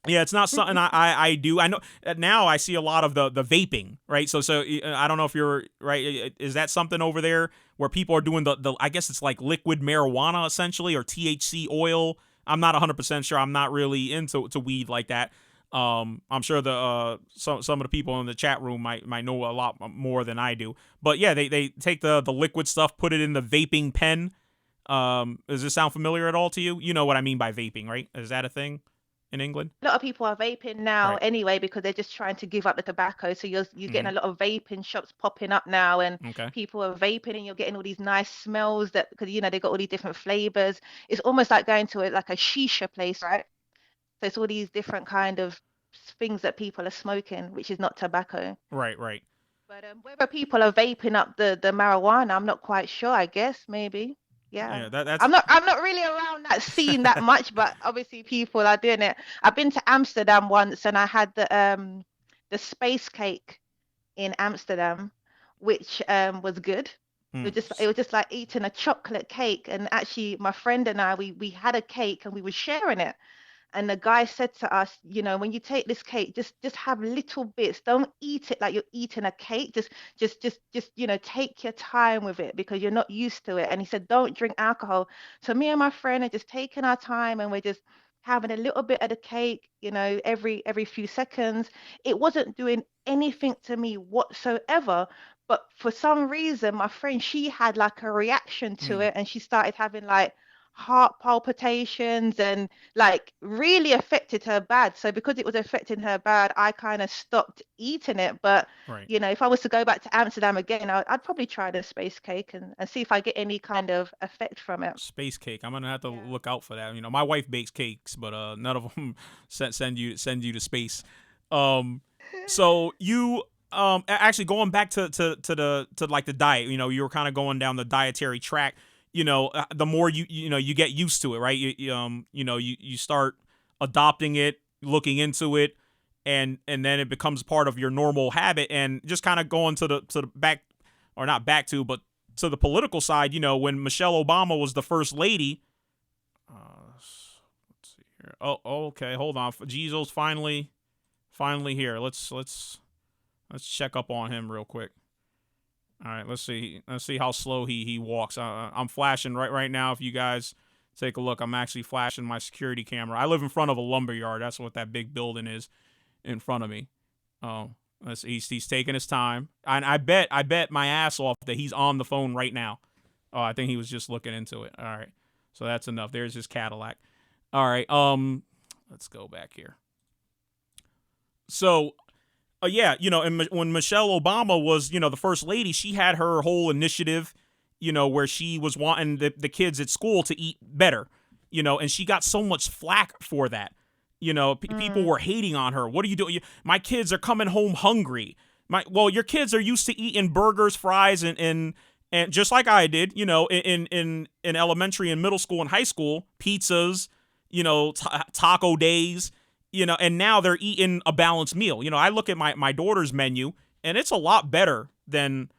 S7: yeah, it's not something I do. I know now I see a lot of the vaping. Right. So I don't know if you're right. Is that something over there where people are doing the I guess it's like liquid marijuana essentially, or THC oil? I'm not 100% sure. I'm not really into weed like that. I'm sure the some of the people in the chat room might know a lot more than I do. But yeah, they take the liquid stuff, put it in the vaping pen. Does this sound familiar at all to you? You know what I mean by vaping, right? Is that a thing in England?
S8: A lot of people are vaping now
S7: Right.
S8: anyway because they're just trying to give up the tobacco. So you're getting a lot of vaping shops popping up now, and
S7: Okay.
S8: people are vaping, and you're getting all these nice smells that because they got all these different flavors. It's almost like going to like a shisha place, right? So it's all these different kind of things that people are smoking, which is not tobacco.
S7: Right.
S8: But whether people are vaping up the marijuana, I'm not quite sure. I guess maybe. Yeah.
S7: That's
S8: I'm not really around that scene that much, but obviously people are doing it. I've been to Amsterdam once, and I had the space cake in Amsterdam, which was good. It was just like eating a chocolate cake. And actually, my friend and I, we had a cake and we were sharing it. And the guy said to us, when you take this cake, just have little bits. Don't eat it like you're eating a cake. Just take your time with it because you're not used to it. And he said, don't drink alcohol. So me and my friend are just taking our time, and we're just having a little bit of the cake, every few seconds. It wasn't doing anything to me whatsoever. But for some reason, my friend, she had like a reaction to it, and she started having like heart palpitations, and like really affected her bad. So because it was affecting her bad, I kind of stopped eating it. But
S7: right.
S8: if I was to go back to Amsterdam again, I'd probably try the space cake and see if I get any kind of effect from it.
S7: Space cake. I'm gonna have to look out for that. My wife bakes cakes, but none of them send you to space. So you actually going back to like the diet. You were kind of going down the dietary track. The more you get used to it, right? You start adopting it, looking into it, and then it becomes part of your normal habit. And just kind of going to the back, or not back to, but to the political side. When Michelle Obama was the first lady. Let's see here. Oh, okay. Hold on. Jizo's finally here. Let's check up on him real quick. All right, let's see how slow he walks. I'm flashing right now. If you guys take a look. I'm actually flashing my security camera. I live in front of a lumber yard. That's what that big building is in front of me. Oh, he's taking his time. And I bet my ass off that he's on the phone right now. Oh, I think he was just looking into it. All right. So that's enough. There's his Cadillac. All right. Let's go back here. So, yeah, and when Michelle Obama was, the first lady, she had her whole initiative, where she was wanting the kids at school to eat better, and she got so much flack for that. People were hating on her. What are you doing? My kids are coming home hungry. Your kids are used to eating burgers, fries, and just like I did, in elementary and middle school and high school, pizzas, taco days. And now they're eating a balanced meal. I look at my daughter's menu, and it's a lot better than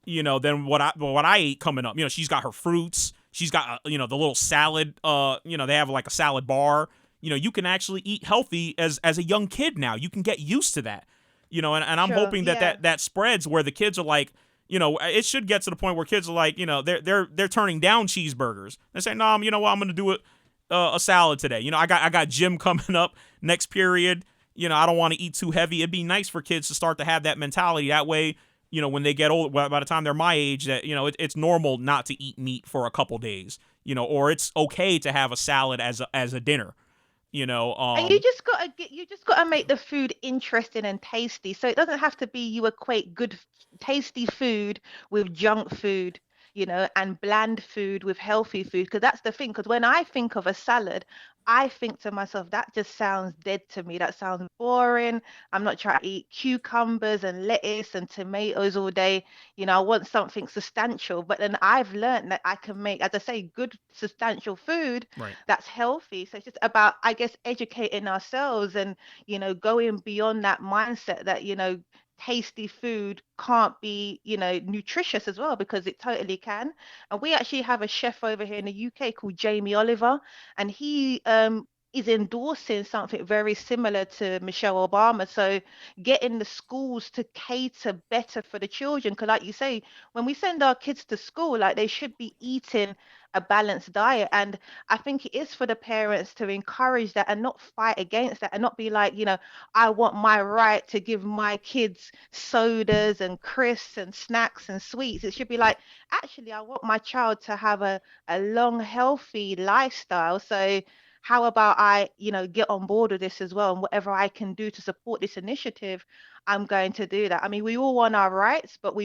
S7: what I ate coming up. She's got her fruits. She's got, the little salad. They have like a salad bar. You can actually eat healthy as a young kid now. You can get used to that. And I'm hoping that spreads where the kids are like, it should get to the point where kids are like, they're turning down cheeseburgers. They're saying, no, you know what, I'm going to do it. A salad today. I got gym coming up next period. I don't want to eat too heavy. It'd be nice for kids to start to have that mentality. That way, when they get old, by the time they're my age, that it's normal not to eat meat for a couple days. Or it's okay to have a salad as a dinner.
S8: And you just gotta make the food interesting and tasty. So it doesn't have to be you equate good, tasty food with junk food, and bland food with healthy food. Because that's the thing. Because when I think of a salad, I think to myself, that just sounds dead to me. That sounds boring. I'm not trying to eat cucumbers and lettuce and tomatoes all day. I want something substantial. But then I've learned that I can make, as I say, good substantial food that's healthy. So it's just about, I guess, educating ourselves and, going beyond that mindset that, tasty food can't be, nutritious as well, because it totally can. And we actually have a chef over here in the UK called Jamie Oliver, and he is endorsing something very similar to Michelle Obama. So getting the schools to cater better for the children, because like you say, when we send our kids to school, like they should be eating a balanced diet. And I think it is for the parents to encourage that and not fight against that, and not be like, I want my right to give my kids sodas and crisps and snacks and sweets. It should be like, actually, I want my child to have a long, healthy lifestyle. So how about I, get on board with this as well, and whatever I can do to support this initiative, I'm going to do that. I mean, we all want our rights, but we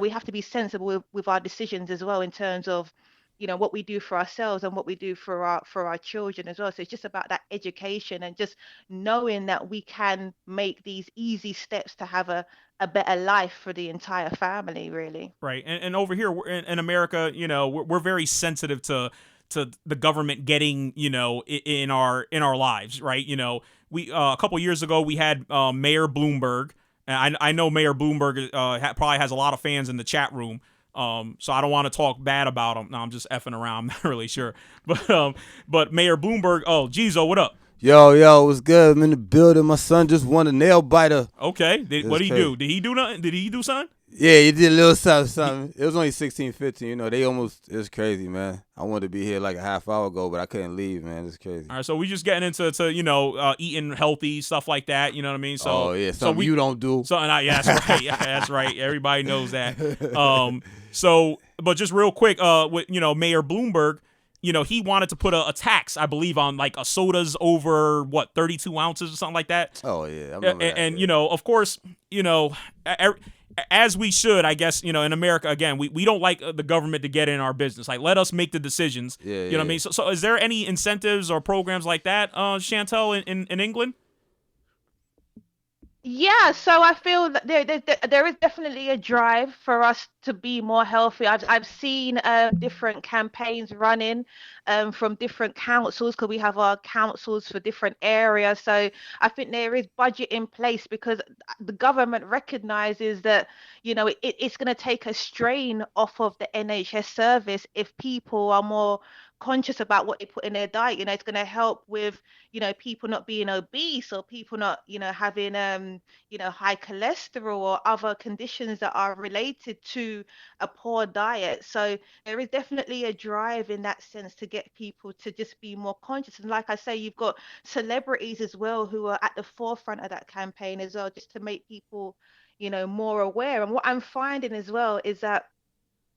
S8: have to be sensible with our decisions as well, in terms of, what we do for ourselves and what we do for our children as well. So it's just about that education and just knowing that we can make these easy steps to have a better life for the entire family, really.
S7: Right. And over here in America, we're very sensitive to the government getting, in our lives, right? We a couple years ago we had Mayor Bloomberg. And I know Mayor Bloomberg probably has a lot of fans in the chat room. So I don't want to talk bad about him. No, I'm just effing around. I'm not really sure. But Mayor Bloomberg, Jizo, what up?
S9: Yo, what's good? I'm in the building. My son just won a nail biter.
S7: Okay. What did he do? Did he do nothing? Did he do something?
S9: Yeah, he did a little something. It was only 16:15. It was crazy, man. I wanted to be here like a half hour ago, but I couldn't leave, man. It's crazy.
S7: All right, so we just getting into eating healthy, stuff like that. You know what I mean? So,
S9: something you don't do.
S7: Yeah, that's right. Yeah, that's right. Everybody knows that. But just real quick, with Mayor Bloomberg, he wanted to put a tax, I believe, on like a sodas over 32 ounces or something like that.
S9: Oh yeah, I remember that.
S7: And of course, as we should, I guess, in America, again, we don't like the government to get in our business. Like, let us make the decisions.
S9: Yeah,
S7: what I mean? So is there any incentives or programs like that, Chantel, in England?
S8: Yeah, so I feel that there is definitely a drive for us to be more healthy. I've seen different campaigns running from different councils, because we have our councils for different areas. So I think there is budget in place, because the government recognizes that it's going to take a strain off of the NHS service if people are more conscious about what they put in their diet. It's going to help with, people not being obese, or people not, having, high cholesterol or other conditions that are related to a poor diet. So there is definitely a drive in that sense to get people to just be more conscious. And like I say, you've got celebrities as well who are at the forefront of that campaign as well, just to make people, more aware. And what I'm finding as well is that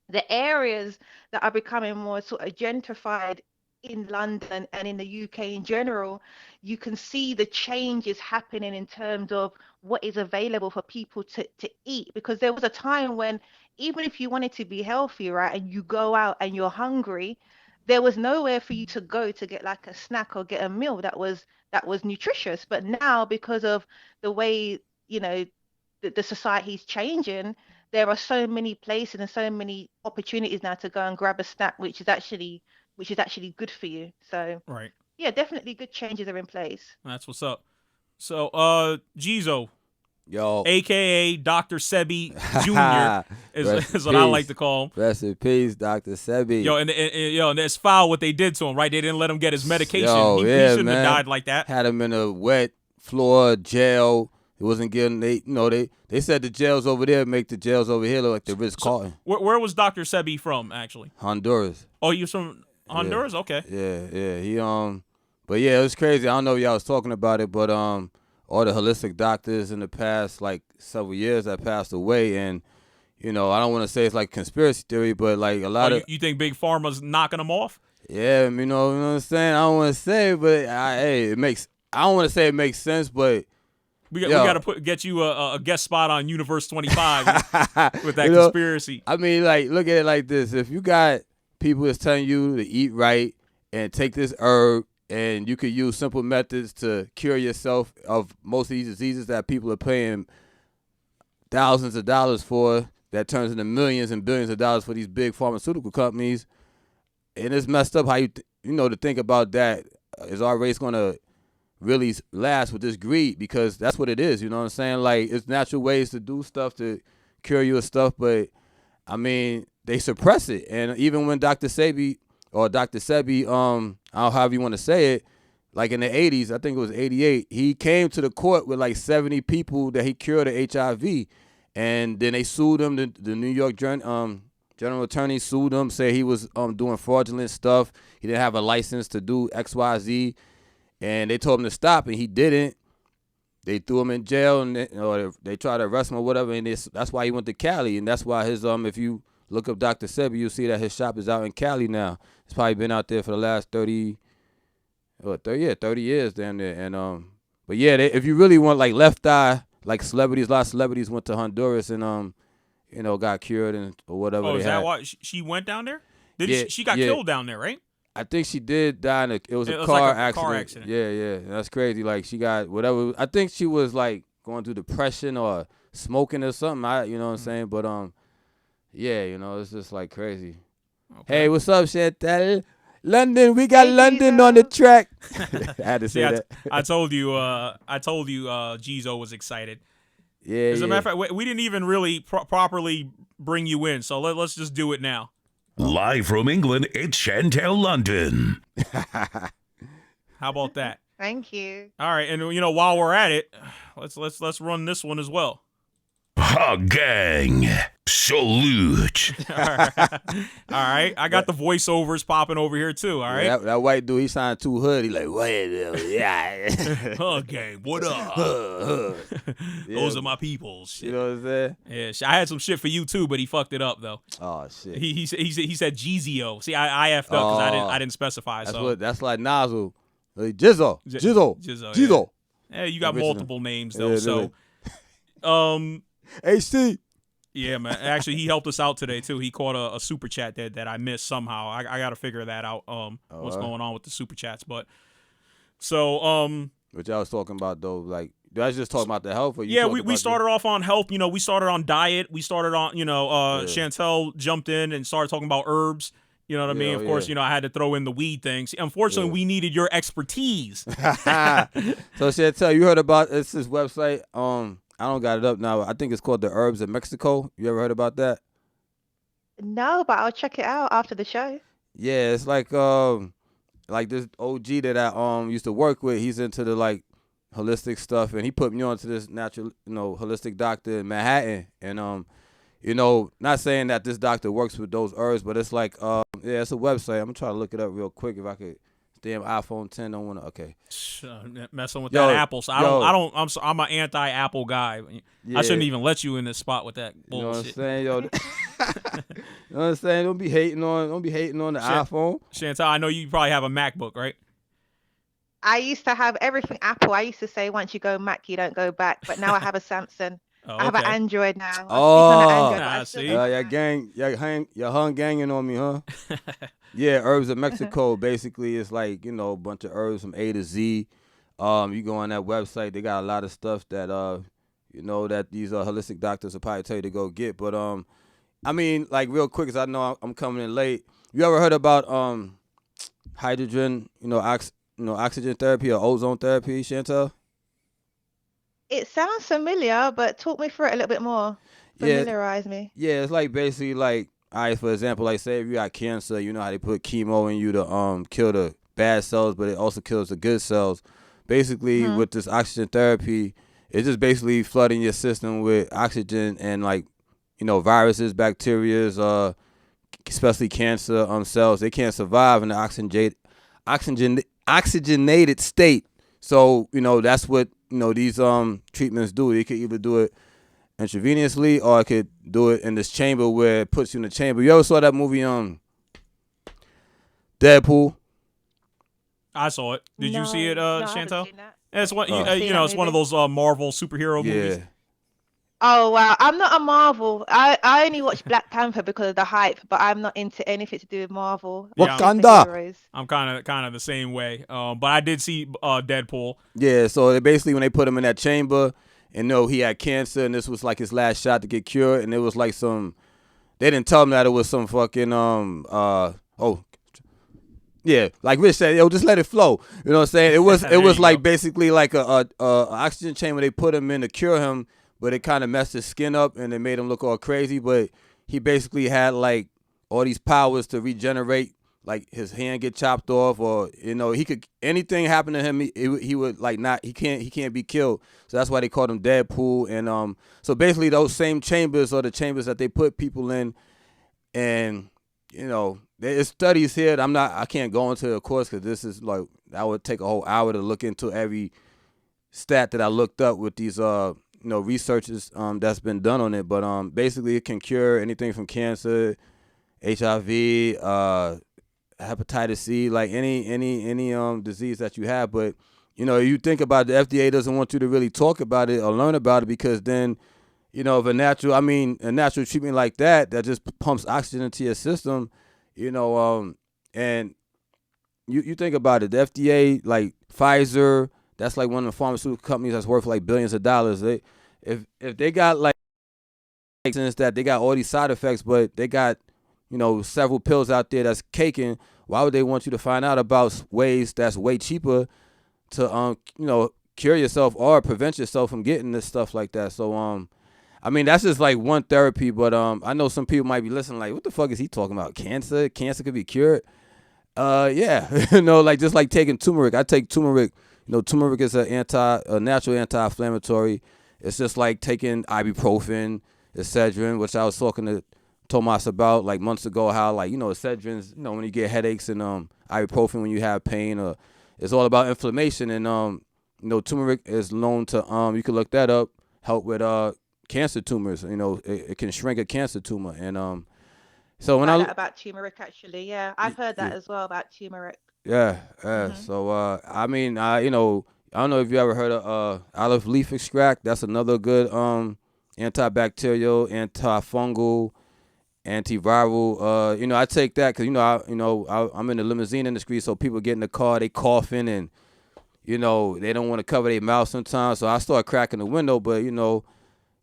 S8: the areas that are becoming more sort of gentrified in London and in the UK in general, you can see the changes happening in terms of what is available for people to eat. Because there was a time when, even if you wanted to be healthy, right, and you go out and you're hungry, there was nowhere for you to go to get like a snack or get a meal that was nutritious. But now, because of the way, the society's changing, there are so many places and so many opportunities now to go and grab a snack, which is actually good for you. So
S7: Right.
S8: yeah, definitely good changes are in place.
S7: That's what's up. So, Jizo,
S9: Yo.
S7: AKA Dr. Sebi Jr. is what I like to call him.
S9: Rest in peace, Dr. Sebi.
S7: Yo, and it's foul what they did to him, right? They didn't let him get his medication.
S9: Yo,
S7: he shouldn't have died like that.
S9: Had him in a wet floor jail. It wasn't getting they said the jails over there make the jails over here look like the Ritz-Carlton.
S7: Where was Dr. Sebi from, actually?
S9: Honduras.
S7: Oh, he was from Honduras?
S9: Yeah.
S7: Okay.
S9: Yeah. He but yeah, it was crazy. I don't know if y'all was talking about it, but all the holistic doctors in the past like several years that passed away, and I don't want to say it's like conspiracy theory, but like a lot of
S7: you think Big Pharma's knocking them off?
S9: Yeah, you know what I'm saying? I don't want to say it, but I don't want to say it makes sense, but
S7: we got to get you a guest spot on Universe 25 with that conspiracy.
S9: I mean, like, look at it like this. If you got people that's telling you to eat right and take this herb, and you could use simple methods to cure yourself of most of these diseases that people are paying thousands of dollars for, that turns into millions and billions of dollars for these big pharmaceutical companies, and it's messed up how to think about that. Is our race going to really last with this greed? Because that's what it is, you know what I'm saying? Like, it's natural ways to do stuff to cure you and stuff, but I mean, they suppress it. And even when Dr. Sebi, I don't know however you want to say it, like in the 80s, I think it was 88, he came to the court with like 70 people that he cured of HIV, and then they sued him. The New York general attorney sued him, said he was doing fraudulent stuff. He didn't have a license to do XYZ. And they told him to stop, and he didn't. They threw him in jail, and they tried to arrest him or whatever. And that's why he went to Cali, and that's why his if you look up Dr. Sebi, you'll see that his shop is out in Cali now. It's probably been out there for the last 30 years damn near. And but yeah, if you really want like left eye, like celebrities, a lot of celebrities went to Honduras and got cured or whatever.
S7: Oh, is that why she went down there? She got killed down there, right?
S9: I think she did die in it was a car accident. Yeah. That's crazy. Like, she got whatever. I think she was like going through depression or smoking or something. You know what I'm saying? But yeah, it's just like crazy. Okay. Hey, what's up, Chantal? London, we got London on the track. I had to say that.
S7: I told you, Jizo was excited.
S9: Yeah.
S7: As a matter of fact, we didn't even really properly bring you in, so let's just do it now.
S6: Live from England, it's Chantel London.
S7: How about that?
S8: Thank you.
S7: All right, and while we're at it, let's run this one as well.
S6: Hug gang, salute.
S7: All right. I got the voiceovers popping over here too. All right.
S9: Yeah, that white dude, he signed too hood. He like, wait, yeah.
S7: Hug gang, what up? Those are my peoples.
S9: You know what I'm saying?
S7: Yeah, I had some shit for you too, but he fucked it up though.
S9: Oh shit.
S7: He said Jeezio. See, I effed up because I didn't specify.
S9: That's like Nozzle. Like, Jizzo.
S7: Yeah, you got multiple names though. So,
S9: HC.
S7: Yeah, man. Actually, he helped us out today too. He caught a super chat that I missed somehow. I got to figure that out. What's going on with the super chats? But so
S9: what y'all was talking about though, like, did I just talk about the health? Or
S7: we started off on health. We started on diet. We started on Chantel jumped in and started talking about herbs. You know what I mean? Of course, I had to throw in the weed thing. See, unfortunately, we needed your expertise.
S9: So Chantel, you heard about this website? I don't got it up now. I think it's called the Herbs of Mexico. You ever heard about that?
S8: No, but I'll check it out after the show.
S9: Yeah, it's like this OG that I used to work with. He's into the like holistic stuff, and he put me on to this natural, holistic doctor in Manhattan. And not saying that this doctor works with those herbs, but it's like yeah, it's a website. I'm gonna try to look it up real quick if I could. Damn iPhone 10 don't want to. Okay.
S7: Messing with that Apple. So I'm an anti-Apple guy.
S9: Yeah.
S7: I shouldn't even let you in this spot with that bullshit.
S9: You know what I'm saying, yo? You know what I'm saying? Don't be hating on the iPhone.
S7: Chantal, I know you probably have a MacBook, right?
S8: I used to have everything Apple. I used to say once you go Mac, you don't go back. But now I have a Samsung.
S7: Oh,
S8: I have an
S7: okay.
S8: Android now.
S7: See?
S9: Your hung ganging on me, huh? Yeah, Herbs of Mexico. Basically, it's like, a bunch of herbs from A to Z. You go on that website, they got a lot of stuff that that these holistic doctors will probably tell you to go get. But I mean, like real quick, cause I know I'm coming in late. You ever heard about hydrogen, oxygen therapy or ozone therapy, Chantal?
S8: It sounds familiar, but talk me through it a little bit more. Familiarize me.
S9: Yeah, it's like basically like, all right, for example, like say if you got cancer, you know how they put chemo in you to kill the bad cells, but it also kills the good cells. Basically, with this oxygen therapy, it's just basically flooding your system with oxygen and like, viruses, bacteria, especially cancer cells. They can't survive in the oxygenated state. So, that's what, these treatments do. They could either do it intravenously or I could do it in this chamber where it puts you in the chamber. You ever saw that movie Deadpool?
S7: I saw it. Did you see it, Chantal? It's one,
S8: it's
S7: one of those Marvel superhero movies.
S8: Oh wow, I'm not a Marvel. I only watch Black Panther because of the hype, but I'm not into anything to do with Marvel.
S9: Wakanda.
S7: I'm kind of the same way. But I did see Deadpool.
S9: Yeah, so basically when they put him in that chamber and he had cancer and this was like his last shot to get cured, and it was like they didn't tell him that it was some fucking yeah, like Rich said, just let it flow. You know what I'm saying? It was like basically like a oxygen chamber they put him in to cure him, but it kind of messed his skin up and it made him look all crazy. But he basically had like all these powers to regenerate. Like his hand get chopped off, or he could, anything happen to him, he would like he can't be killed. So that's why they called him Deadpool. And so basically those same chambers are the chambers that they put people in, and there's studies here. I can't go into the course because this is like, that would take a whole hour to look into every stat that I looked up with these researches that's been done on it. But basically it can cure anything from cancer, HIV, hepatitis C, like any disease that you have. But you think about it, the FDA doesn't want you to really talk about it or learn about it, because then if a natural treatment like that just pumps oxygen into your system, and you think about it, the FDA, like Pfizer, that's like one of the pharmaceutical companies that's worth like billions of dollars. If they got like, since that they got all these side effects, but they got several pills out there that's caking, why would they want you to find out about ways that's way cheaper to cure yourself or prevent yourself from getting this stuff like that? So I mean, that's just like one therapy, but I know some people might be listening like, what the fuck is he talking about? Cancer could be cured? Yeah. Like just like taking turmeric. I take turmeric. Turmeric is a natural anti-inflammatory. It's just like taking ibuprofen, Excedrin, which I was talking to Tomas about like months ago, how like, Excedrin's, when you get headaches, and ibuprofen when you have pain, or it's all about inflammation. And turmeric is known to you can look that up, help with cancer tumors. It can shrink a cancer tumor. And so when
S8: about turmeric, actually, yeah, I've heard that as well about turmeric.
S9: Yeah. So I mean, I don't know if you ever heard of olive leaf extract. That's another good antibacterial, antifungal, antiviral. I take that because I'm in the limousine industry, so people get in the car, they coughing, and they don't want to cover their mouth sometimes. So I start cracking the window, but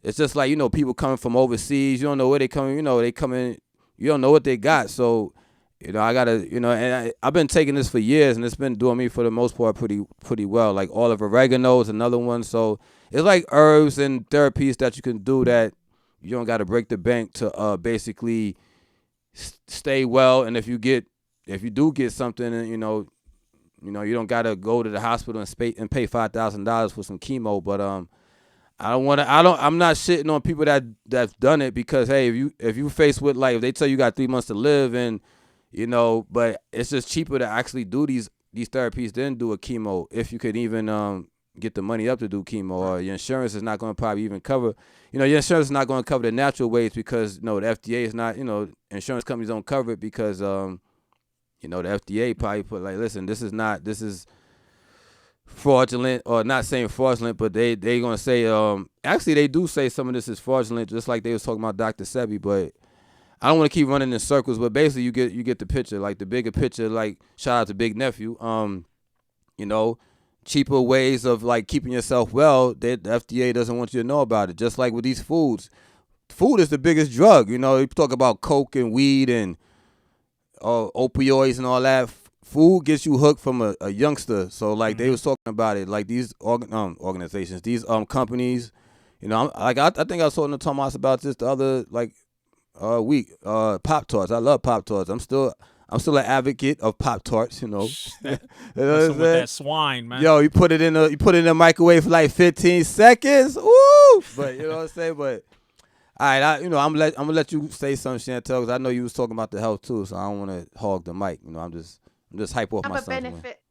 S9: it's just like people coming from overseas. You don't know where they coming. They come in. You don't know what they got. So I gotta and I've been taking this for years, and it's been doing me for the most part pretty well. Like olive oregano is another one. So it's like herbs and therapies that you can do that you don't got to break the bank to basically stay well. And if you get if you do get something, and you don't gotta go to the hospital and pay $5,000 for some chemo. But I'm not shitting on people that's done it, because hey, if you faced with, like, if they tell you got 3 months to live, and but it's just cheaper to actually do these therapies than do a chemo, if you could even get the money up to do chemo, or your insurance is not going to probably even cover. Your insurance is not going to cover the natural ways, because the FDA is not, insurance companies don't cover it, because the FDA probably put, like, listen, this is fraudulent, or not saying fraudulent, but they gonna say, actually they do say some of this is fraudulent, just like they was talking about Dr. Sebi. But I don't want to keep running in circles, but basically you get the picture, like the bigger picture. Like, shout out to Big Nephew. Cheaper ways of, like, keeping yourself well that the FDA doesn't want you to know about it. Just like with these foods, food is the biggest drug. You talk about coke and weed and opioids and all that. Food gets you hooked from a youngster. So, like, they was talking about it, like these organizations, these companies. I think I was talking to Thomas about this the other week. Pop-Tarts. I love Pop-Tarts. I'm still an advocate of Pop-Tarts.
S7: With that swine, man.
S9: Yo, you put it in the microwave for like 15 seconds. Woo! But you know what I'm saying. But all right, I'm gonna let you say something, Chantel, because I know you was talking about the health too. So I don't want to hog the mic. I'm just hype off my
S8: benefit.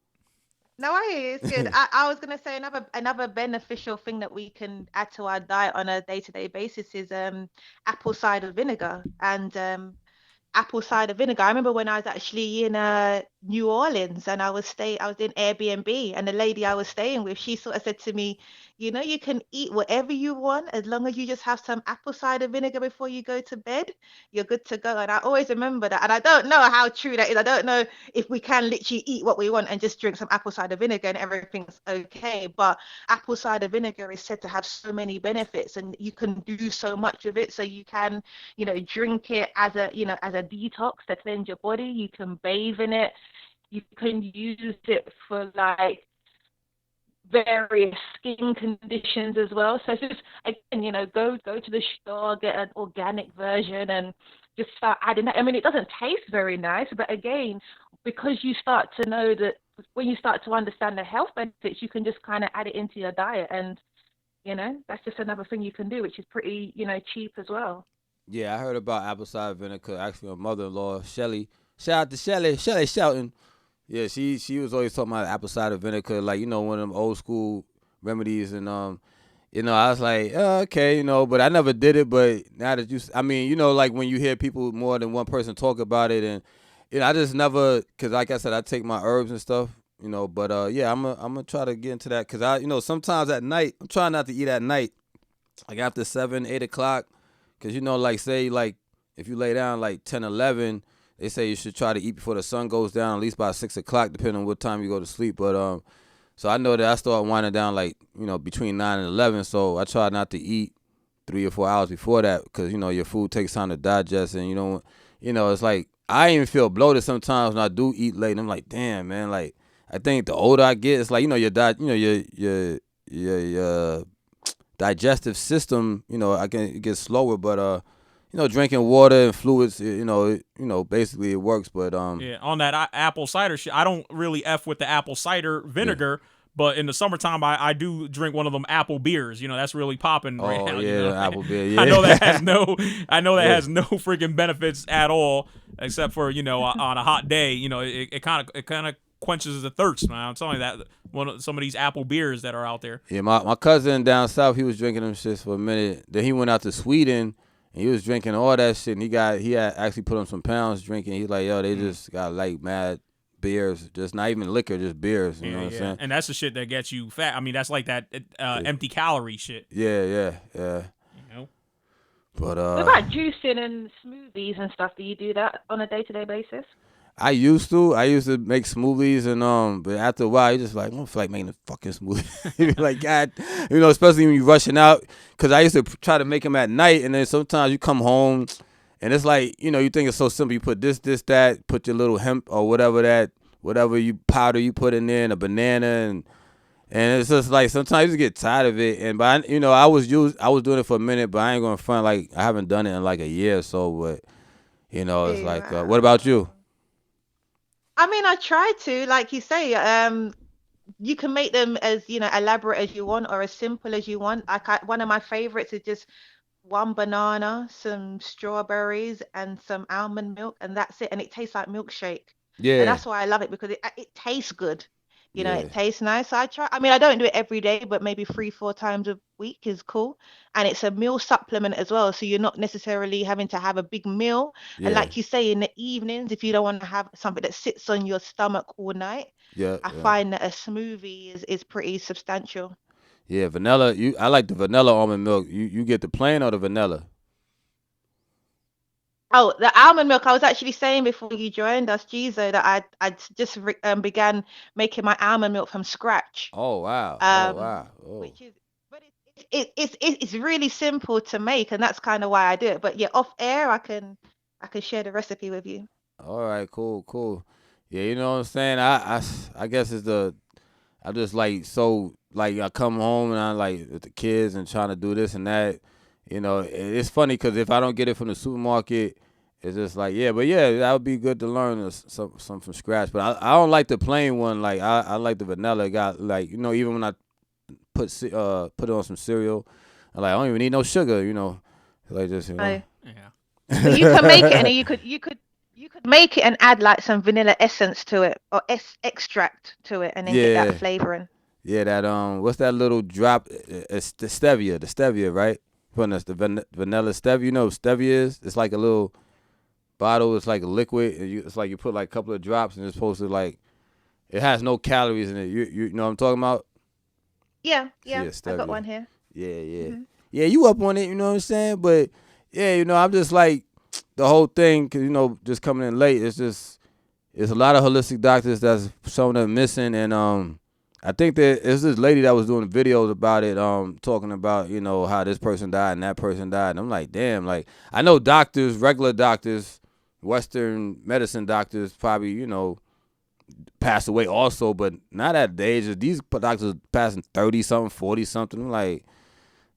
S8: No, I hear you. It's good. I was gonna say another beneficial thing that we can add to our diet on a day-to-day basis is apple cider vinegar and apple cider vinegar. I remember when I was actually in New Orleans, and I was in Airbnb, and the lady I was staying with, she sort of said to me, you can eat whatever you want as long as you just have some apple cider vinegar before you go to bed. You're good to go. And I always remember that. And I don't know how true that is. I don't know if we can literally eat what we want and just drink some apple cider vinegar and everything's okay. But apple cider vinegar is said to have so many benefits, and you can do so much of it. So you can, drink it as a detox to cleanse your body. You can bathe in it. You can use it for like various skin conditions as well. So just again, go to the store, get an organic version, and just start adding that. I mean, it doesn't taste very nice, but again, because you start to know that when you start to understand the health benefits, you can just kind of add it into your diet, and that's just another thing you can do, which is pretty cheap as well.
S9: Yeah, I heard about apple cider vinegar. Actually, my mother-in-law, Shelly. Shout out to Shelly Shelton. Yeah, she was always talking about apple cider vinegar, like, one of them old school remedies. And, I was like, okay, but I never did it. But now that like when you hear people, more than one person talk about it, and I just never, because like I said, I take my herbs and stuff, but yeah, I'm gonna try to get into that, because I, sometimes at night, I'm trying not to eat at night, like after 7, 8 o'clock, because, like, say, like, if you lay down like 10, 11, they say you should try to eat before the sun goes down, at least by 6 o'clock, depending on what time you go to sleep. But so I know that I start winding down like, between 9 and 11. So I try not to eat 3 or 4 hours before that, because, your food takes time to digest. And, it's like I even feel bloated sometimes when I do eat late. And I'm like, damn, man, like, I think the older I get, it's like, your digestive system, it gets slower. But drinking water and fluids, basically it works. But
S7: yeah, on that apple cider shit, I don't really F with the apple cider vinegar. Yeah. But in the summertime, I do drink one of them apple beers. That's really popping right now.
S9: Yeah, apple beer. Yeah.
S7: I know that has no freaking benefits at all, except for on a hot day. It kind of quenches the thirst, man. I'm telling you that some of these apple beers that are out there.
S9: Yeah, my cousin down south, he was drinking them shits for a minute. Then he went out to Sweden. And he was drinking all that shit, and he had actually put on some pounds drinking. He's like, yo, they just got like mad beers, just not even liquor, just beers. You know what I'm saying?
S7: And that's the shit that gets you fat. I mean, that's like that empty calorie shit.
S9: Yeah. But
S8: what about juicing and smoothies and stuff? Do you do that on a day-to-day basis?
S9: I used to make smoothies, and but after a while, you just like, I don't feel like making a fucking smoothie. You be like, God, especially when you're rushing out. Because I used to try to make them at night, and then sometimes you come home, and it's like, you think it's so simple. You put this, that, put your little hemp or whatever you powder you put in there, and a banana, and it's just like sometimes you just get tired of it. But I was doing it for a minute, but I ain't gonna front, like I haven't done it in like a year or so. But it's like, what about you?
S8: I mean, I try to, like you say, you can make them as, elaborate as you want or as simple as you want. One of my favorites is just one banana, some strawberries, and some almond milk, and that's it. And it tastes like milkshake. And
S9: Yeah,
S8: that's why I love it because it tastes good.
S9: yeah,
S8: It tastes nice. So I try. I mean, I don't do it every day, but maybe 3, 4 times a week is cool. And it's a meal supplement as well. So you're not necessarily having to have a big meal. And
S9: yeah,
S8: like you say, in the evenings, if you don't want to have something that sits on your stomach all night,
S9: yeah,
S8: I
S9: yeah.
S8: find that a smoothie is pretty substantial.
S9: Yeah, vanilla. I like the vanilla almond milk. You get the plain or the vanilla?
S8: Oh, the almond milk. I was actually saying before you joined us, Gizo, that I just began making my almond milk from scratch.
S9: Oh wow. Oh
S8: Um,
S9: wow. Oh.
S8: which is, but it's really simple to make, and that's kind of why I do it. But yeah, off air, I can share the recipe with you.
S9: All right. Cool. Cool. Yeah, you know what I'm saying. I guess it's the I just like so like I come home and I like with the kids and trying to do this and that. It's funny because if I don't get it from the supermarket, it's just like but that would be good to learn some from scratch. But I don't like the plain one. Like I like the vanilla. Got like even when I put it on some cereal, I don't even need no sugar. Like just
S8: Oh,
S7: Yeah.
S8: but you can make it, and then you could make it and add like some vanilla essence to it or extract to it, and then get
S9: Yeah.
S8: that flavoring.
S9: Yeah, that what's that little drop? It's the stevia, right? From us, the vanilla stevia. You know what stevia is? It's like a little bottle. It's like a liquid. And it's like you put like a couple of drops, and it's supposed to like it has no calories in it. You know what I'm talking about?
S8: Yeah,
S9: Yeah,
S8: I
S9: stevia.
S8: got one here.
S9: Yeah.
S8: Mhm.
S9: Yeah, you up on it, you know what I'm saying? But yeah, I'm just like the whole thing, cause just coming in late. It's a lot of holistic doctors that's some of them missing, and I think that it's this lady that was doing videos about it, talking about how this person died and that person died, and I'm like, damn, like I know doctors, regular doctors, Western medicine doctors probably pass away also, but not at the age of these doctors passing 30 something, 40 something. I'm like.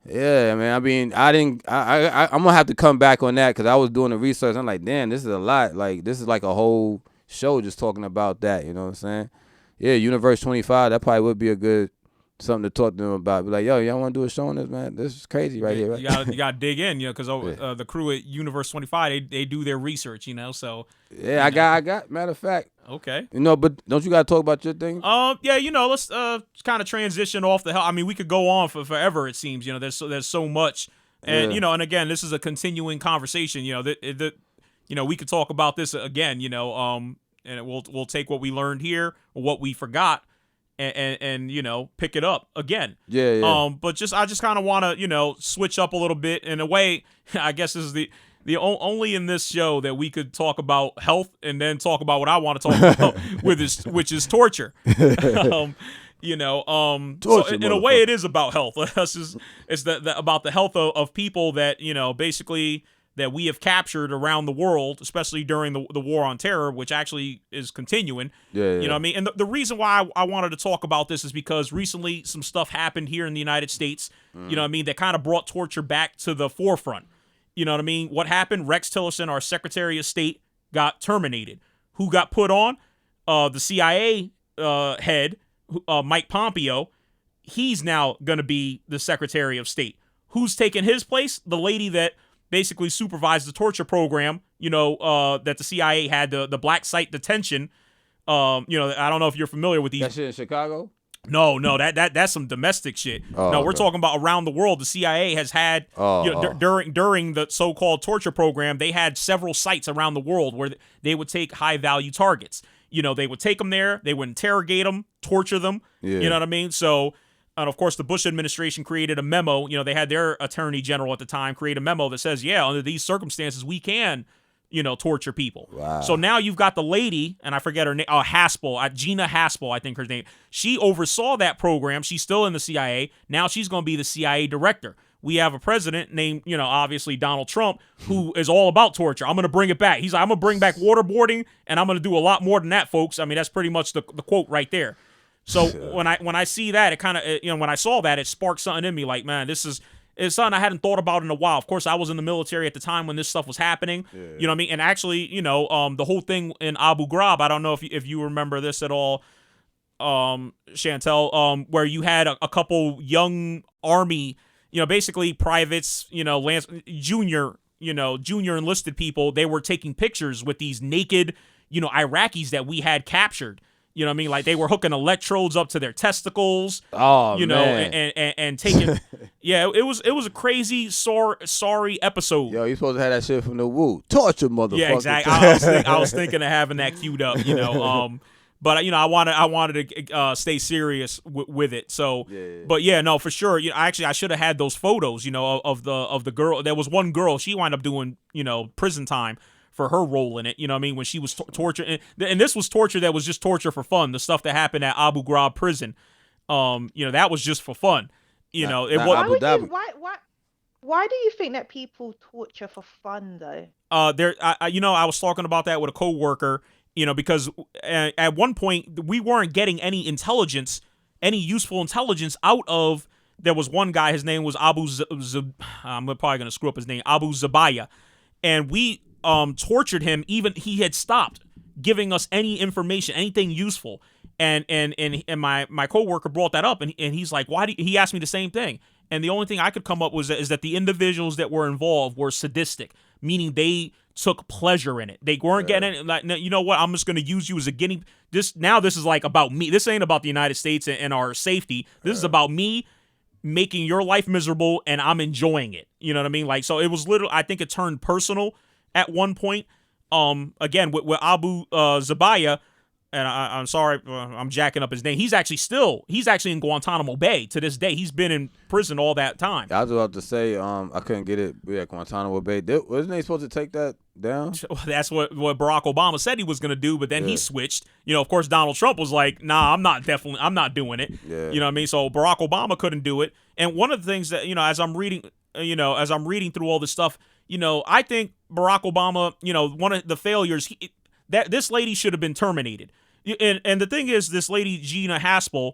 S9: Yeah, man. I mean, I'm gonna have to come back on that because I was doing the research. I'm like, damn, this is a lot. Like, this is like a whole show just talking about that. You know what I'm saying? Yeah, Universe 25. That probably would be a good something to talk to them about. Be like, yo, y'all want to do a show on this, man? This is crazy right here. Right?
S7: You gotta dig in, because the crew at Universe 25 they do their research, so.
S9: Yeah, I got. Matter of fact.
S7: Okay.
S9: But don't you gotta talk about your thing?
S7: Yeah, let's kind of transition off the hell. I mean, we could go on for forever. It seems, there's so much, and and again, this is a continuing conversation. We could talk about this again. And we'll take what we learned here, or what we forgot, and pick it up again.
S9: Yeah.
S7: But I just kind of want to switch up a little bit in a way. I guess this is the only in this show that we could talk about health and then talk about what I want to talk about which is torture.
S9: Torture,
S7: So in a way it is about health. It's about the health of people that, basically that we have captured around the world, especially during the war on terror, which actually is continuing.
S9: Yeah.
S7: You know what I mean? And the reason why I wanted to talk about this is because recently some stuff happened here in the United States, you know what I mean, that kind of brought torture back to the forefront. You know what I mean? What happened? Rex Tillerson, our Secretary of State, got terminated. Who got put on? The CIA head, Mike Pompeo. He's now going to be the Secretary of State. Who's taking his place? The lady that basically supervised the torture program, that the CIA had, the black site detention. I don't know if you're familiar with these.
S9: That shit in Chicago?
S7: No, that's some domestic shit. No, we're talking about around the world. The CIA has had during the so-called torture program, they had several sites around the world where they would take high-value targets. They would take them there, they would interrogate them, torture them.
S9: Yeah.
S7: You know what I mean? So, and of course, the Bush administration created a memo. They had their attorney general at the time create a memo that says, yeah, under these circumstances, we can torture people.
S9: Wow.
S7: So now you've got the lady, and I forget her name, Haspel, Gina Haspel, I think her name. She oversaw that program. She's still in the CIA. Now she's going to be the CIA director. We have a president named, obviously Donald Trump, who is all about torture. I'm going to bring it back. He's like, I'm going to bring back waterboarding, and I'm going to do a lot more than that, folks. I mean, that's pretty much the quote right there. So when I see that, it kind of, when I saw that, it sparked something in me like, man, this is It's something I hadn't thought about in a while. Of course, I was in the military at the time when this stuff was happening.
S9: Yeah.
S7: You know what I mean? And actually, the whole thing in Abu Ghraib, I don't know if you remember this at all, Chantel, where you had a couple young Army, basically privates, junior enlisted people. They were taking pictures with these naked, Iraqis that we had captured. You know what I mean? Like they were hooking electrodes up to their testicles.
S9: Oh,
S7: man.
S9: man.
S7: And taking, yeah, it was a crazy sorry episode.
S9: Yo, you supposed to have that shit from the Woo. Torture, motherfucker.
S7: Yeah, exactly. I was thinking of having that queued up. But I wanted to stay serious with it. So,
S9: yeah.
S7: But yeah, no, for sure. I should have had those photos. Of the girl. There was one girl. She wound up doing prison time for her role in it. You know what I mean? When she was tortured, and this was torture that was just torture for fun. The stuff that happened at Abu Ghraib prison, that was just for fun. It was.
S8: Why do you think that people torture for fun though?
S7: I was talking about that with a coworker. Because at one point we weren't getting any intelligence, any useful intelligence out of. There was one guy. His name was I'm probably gonna screw up his name. Abu Zabaya, and we tortured him. Even he had stopped giving us any information, anything useful. And my coworker brought that up, and he's like, he asked me the same thing. And the only thing I could come up with is that the individuals that were involved were sadistic, meaning they took pleasure in it. They weren't getting it. Like, you know what? I'm just going to use you as a guinea. This is like about me. This ain't about the United States and our safety. This is about me making your life miserable, and I'm enjoying it. You know what I mean? Like, so it was literally, I think it turned personal at one point. Again, with Abu Zabaya, and I'm sorry, I'm jacking up his name. He's actually in Guantanamo Bay to this day. He's been in prison all that time.
S9: I was about to say, I couldn't get it. We at Guantanamo Bay. Wasn't they supposed to take that down?
S7: That's what Barack Obama said he was going to do, but then he switched. Of course, Donald Trump was like, nah, I'm not doing it.
S9: Yeah.
S7: You know what I mean? So Barack Obama couldn't do it. And one of the things that, as I'm reading through all this stuff, I think Barack Obama, one of the failures, that this lady should have been terminated. And the thing is, this lady, Gina Haspel,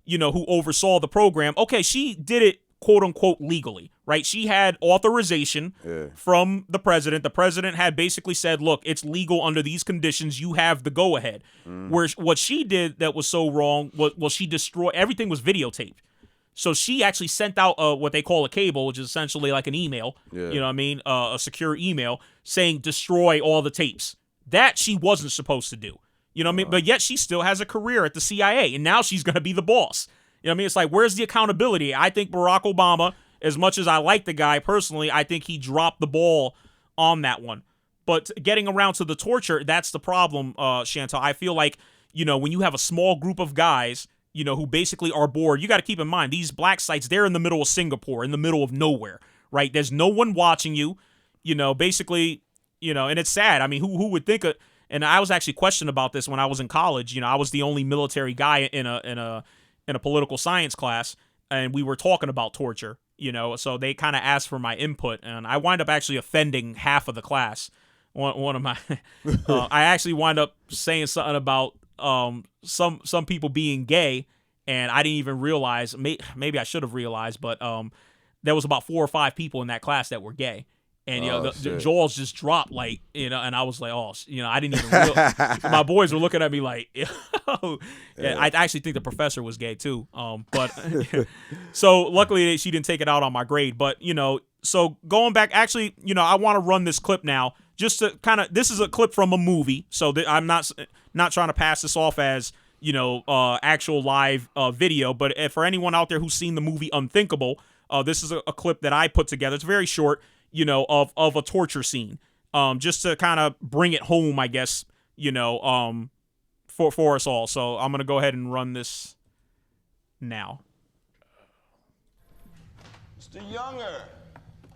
S7: who oversaw the program, okay, she did it, quote unquote, legally, right? She had authorization from the president. The president had basically said, look, it's legal under these conditions. You have the go ahead. Where what she did that was so wrong was she destroyed, everything was videotaped. So she actually sent out what they call a cable, which is essentially like an email, you know what I mean? A secure email saying destroy all the tapes. That she wasn't supposed to do. You know what I mean? But yet she still has a career at the CIA, and now she's going to be the boss. You know what I mean? It's like, where's the accountability? I think Barack Obama, as much as I like the guy personally, I think he dropped the ball on that one. But getting around to the torture, that's the problem, Chantal. I feel like, when you have a small group of guys, who basically are bored, you got to keep in mind, these black sites, they're in the middle of Singapore, in the middle of nowhere, right? There's no one watching you, basically, and it's sad. I mean, who would think of... And I was actually questioned about this when I was in college. I was the only military guy in a political science class, and we were talking about torture. So they kind of asked for my input, and I wind up actually offending half of the class. One of my, I actually wind up saying something about some people being gay, and I didn't even realize. Maybe I should have realized, but there was about 4 or 5 people in that class that were gay. And, the jaws just dropped, like, and I was like, I didn't even realize. My boys were looking at me like, I actually think the professor was gay too. But so luckily she didn't take it out on my grade. But, so going back, actually, I want to run this clip now just to this is a clip from a movie. So I'm not trying to pass this off as, actual live video. But for anyone out there who's seen the movie Unthinkable, this is a clip that I put together. It's very short. Of a torture scene, just to kind of bring it home, I guess, for us all. So I'm going to go ahead and run this now.
S10: Mr. Younger,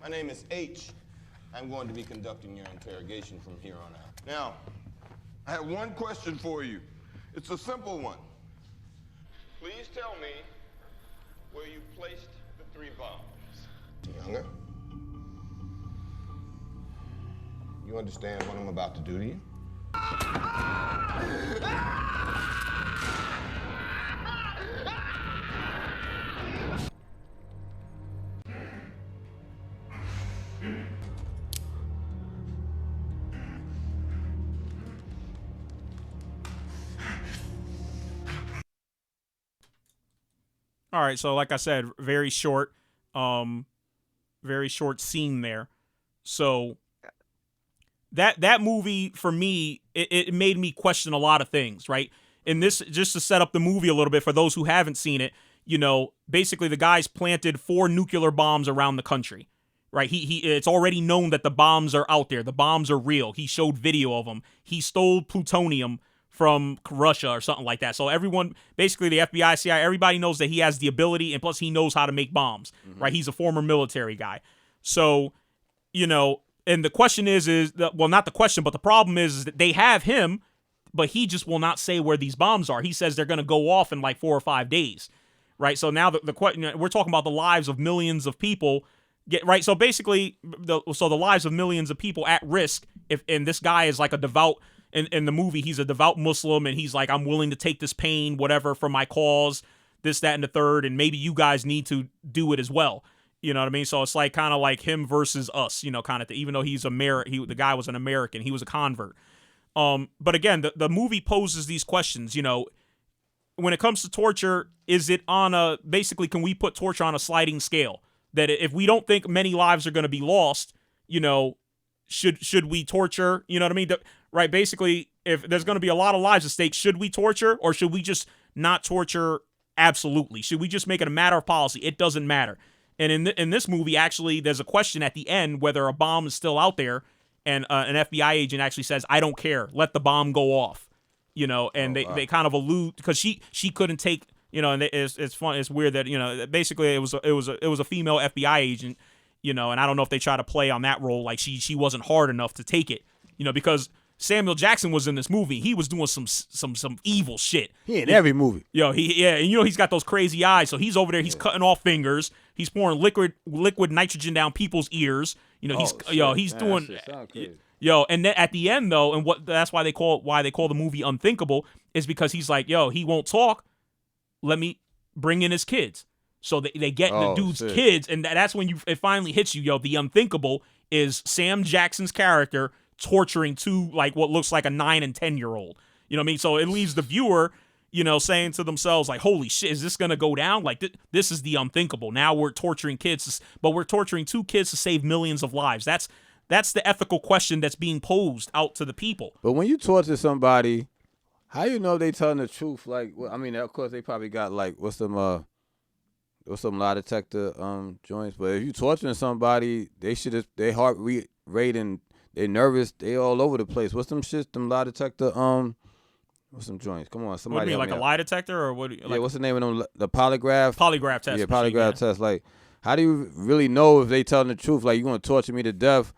S10: my name is H. I'm going to be conducting your interrogation from here on out. Now, I have one question for you. It's a simple one. Please tell me where you placed the 3 bombs. Younger? You understand what I'm about to do to you?
S7: All right, so like I said, very short scene there. So that movie for me, it made me question a lot of things, right? And this, just to set up the movie a little bit for those who haven't seen it, basically the guy's planted 4 nuclear bombs around the country, right? It's already known that the bombs are out there. The bombs are real. He showed video of them. He stole plutonium from Russia or something like that. So everyone, basically the FBI, CIA, everybody knows that he has the ability, and plus he knows how to make bombs, right? He's a former military guy. So, and the question not the question, but the problem is that they have him, but he just will not say where these bombs are. He says they're going to go off in like 4 or 5 days, right? So now the question, we're talking about the lives of millions of people, right? So basically, the lives of millions of people at risk. And this guy is like a devout. In the movie, he's a devout Muslim, and he's like, I'm willing to take this pain, whatever, for my cause, this, that, and the third, and maybe you guys need to do it as well. You know what I mean? So it's like kind of like him versus us, kind of thing. Even though the guy was an American, he was a convert. But again, the movie poses these questions. When it comes to torture, is it on basically, can we put torture on a sliding scale? That if we don't think many lives are going to be lost, should we torture? You know what I mean? Right, basically, if there's going to be a lot of lives at stake, should we torture, or should we just not torture absolutely? Should we just make it a matter of policy? It doesn't matter. And in this movie, actually, there's a question at the end whether a bomb is still out there, and an FBI agent actually says, I don't care, let the bomb go off. And they kind of allude, because she couldn't take, and it's fun, it's weird that, basically it was a female FBI agent, and I don't know if they try to play on that role, like she wasn't hard enough to take it, because Samuel Jackson was in this movie. He was doing some evil shit.
S9: He in every movie.
S7: And he's got those crazy eyes. So he's over there. He's cutting off fingers. He's pouring liquid nitrogen down people's ears. He's doing. And then at the end though, and that's why they call the movie Unthinkable, is because he's like, he won't talk. Let me bring in his kids. So they get the dude's kids, and that's when it finally hits you. The Unthinkable is Sam Jackson's character torturing 2, like, what looks like a 9 and 10-year-old. You know what I mean? So it leaves the viewer, saying to themselves, like, holy shit, is this going to go down? Like, this is the unthinkable. Now we're torturing kids, but we're torturing 2 kids to save millions of lives. That's the ethical question that's being posed out to the people.
S9: But when you torture somebody, how you know they telling the truth? Like, I mean, of course, they probably got, like, what's some lie detector joints. But if you torturing somebody, their heart rate and they nervous. They all over the place. What's them shit? Them lie detector. What's some joints? Come on, somebody.
S7: What do you mean, like a lie detector, or what?
S9: What's the name of them? The polygraph.
S7: Polygraph test.
S9: Yeah, polygraph test. Like, how do you really know if they telling the truth? Like, you gonna torture me to death?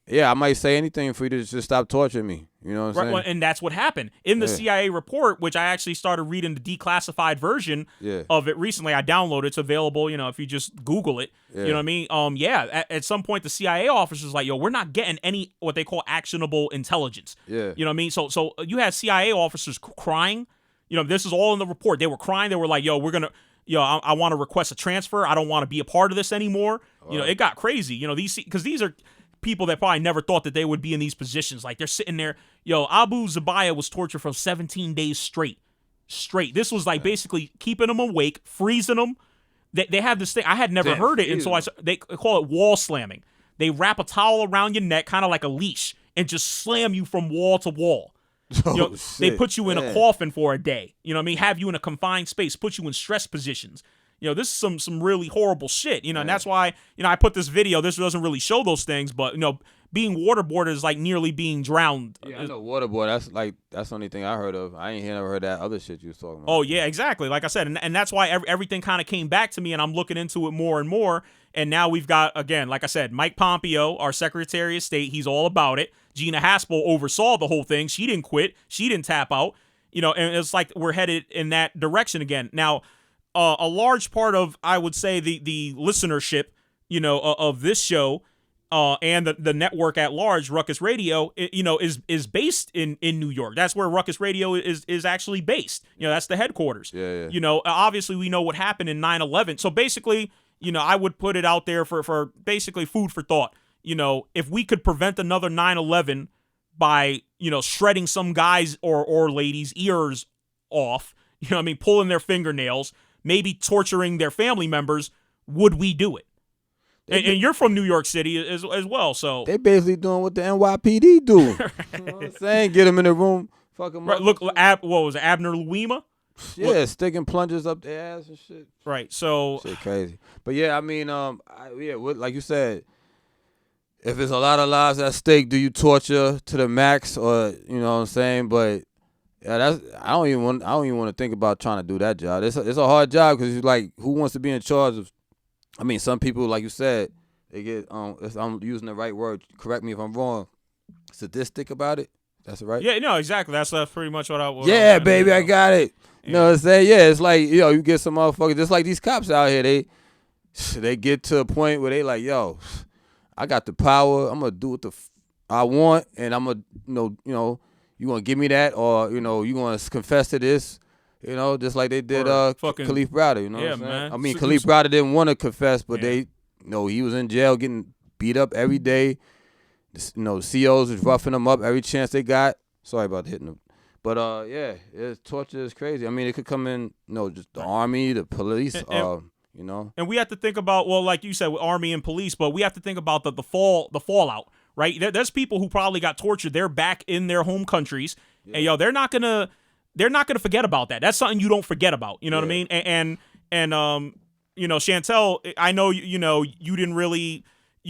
S9: Yeah, I might say anything for you to just stop torturing me. You know what I'm saying?
S7: Well, and that's what happened in the CIA report, which I actually started reading the declassified version of it recently. I downloaded it. It's available, if you just Google it. You know what I mean? At some point, the CIA officers like, we're not getting any what they call actionable intelligence.
S9: Yeah.
S7: You know what I mean? So you had CIA officers crying. This is all in the report. They were crying. They were like, we're going to, I want to request a transfer. I don't want to be a part of this anymore. It got crazy. Because these are people that probably never thought that they would be in these positions. Like, they're sitting there. Abu Zabaya was tortured for 17 days straight. This was like basically keeping them awake, freezing them. They have this thing. I had never heard it, and so they call it wall slamming. They wrap a towel around your neck, kind of like a leash, and just slam you from wall to wall. They put you in a coffin for a day. You know what I mean? Have you in a confined space, put you in stress positions. This is some really horrible shit, and that's why, I put this video. This doesn't really show those things, but, being waterboarded is like nearly being drowned.
S9: Yeah, I know waterboard. That's the only thing I heard of. I ain't never heard that other shit you was talking about.
S7: Oh, yeah, exactly. Like I said, and that's why everything kind of came back to me, and I'm looking into it more and more. And now we've got, again, like I said, Mike Pompeo, our Secretary of State, he's all about it. Gina Haspel oversaw the whole thing. She didn't quit. She didn't tap out. And it's like we're headed in that direction again. Now, a large part of, I would say, the listenership, of this show, and the network at large, Ruckus Radio, is based in New York. That's where Ruckus Radio is actually based. That's the headquarters.
S9: Yeah.
S7: Obviously we know what happened in 9/11. So basically, I would put it out there for basically food for thought. If we could prevent another 9/11 by, shredding some guys or ladies' ears off, pulling their fingernails, maybe torturing their family members, would we do it? And you're from New York City as well, so
S9: they basically doing what the NYPD do. You know what I'm saying? Get them in the room, fuck them
S7: right.
S9: up.
S7: Look, what was it, Abner Louima?
S9: Yeah, sticking plungers up their ass and shit.
S7: Right. So
S9: shit crazy. But yeah, I mean, like you said, if there's a lot of lives at stake, do you torture to the max, or you know what I'm saying? But yeah, I don't even want to think about trying to do that job. It's a hard job because like, who wants to be in charge of? I mean, some people, like you said, they get if I'm using the right word, correct me if I'm wrong, sadistic about it. That's right.
S7: Yeah, no, exactly. That's pretty much what I was.
S9: Yeah, baby, I got it. You know what I'm saying? Yeah, it's like, you get some motherfuckers, just like these cops out here, they get to a point where they like, yo, I got the power, I'm going to do what I want, and I'm going to, you going to give me that, or, you going to confess to this, just like they did Khalif Browder, you know what I'm saying?
S7: Man.
S9: I mean, Khalif Browder didn't want to confess, but he was in jail getting beat up every day. The COs was roughing them up every chance they got. Sorry about hitting them. But, torture is crazy. I mean, it could come in, just the army, the police,
S7: And we have to think about, well, like you said, with army and police, but we have to think about the fallout, right? There's people who probably got tortured. They're back in their home countries, and they're not gonna forget about that. That's something you don't forget about. You know what I mean? And Chantel, I know you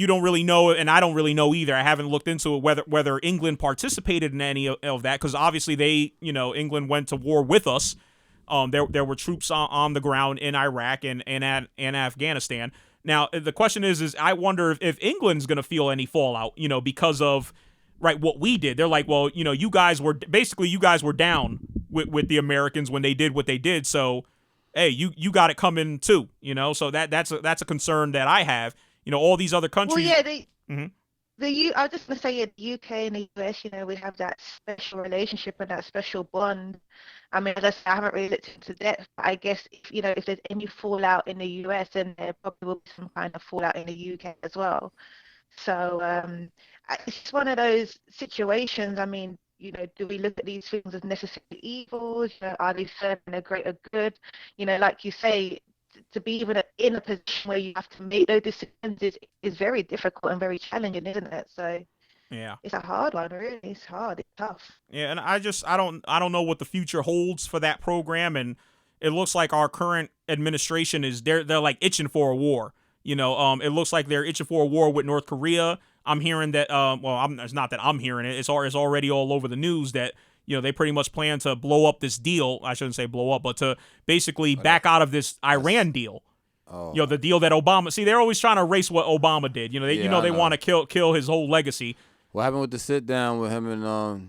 S7: don't really know, and I don't really know either. I haven't looked into it whether England participated in any of that, because obviously England went to war with us. There were troops on the ground in Iraq and Afghanistan. Now the question is I wonder if England's going to feel any fallout, because of what we did. They're like, well, you guys were down with the Americans when they did what they did, so hey, you got it coming too, So that's a concern that I have. All these other countries.
S8: Well, yeah, I was just going to say, the UK and the US, we have that special relationship and that special bond. I mean, as I said, I haven't really looked into depth, but I guess if there's any fallout in the US, then there probably will be some kind of fallout in the UK as well. So it's one of those situations. I mean, do we look at these things as necessarily evils? Are they serving a greater good? Like you say, to be even in a position where you have to make those decisions is very difficult and very challenging, isn't it? So yeah, it's a hard one, really. It's hard. It's tough.
S7: Yeah, and I don't know what the future holds for that program, and it looks like our current administration is they're like itching for a war. It looks like they're itching for a war with North Korea. I'm hearing that. It's not that I'm hearing it. It's already all over the news that. They pretty much plan to blow up this deal. I shouldn't say blow up, but to basically back out of this Iran deal. Oh. The deal that Obama. See, they're always trying to erase what Obama did. They want to kill his whole legacy.
S9: What happened with the sit down with him and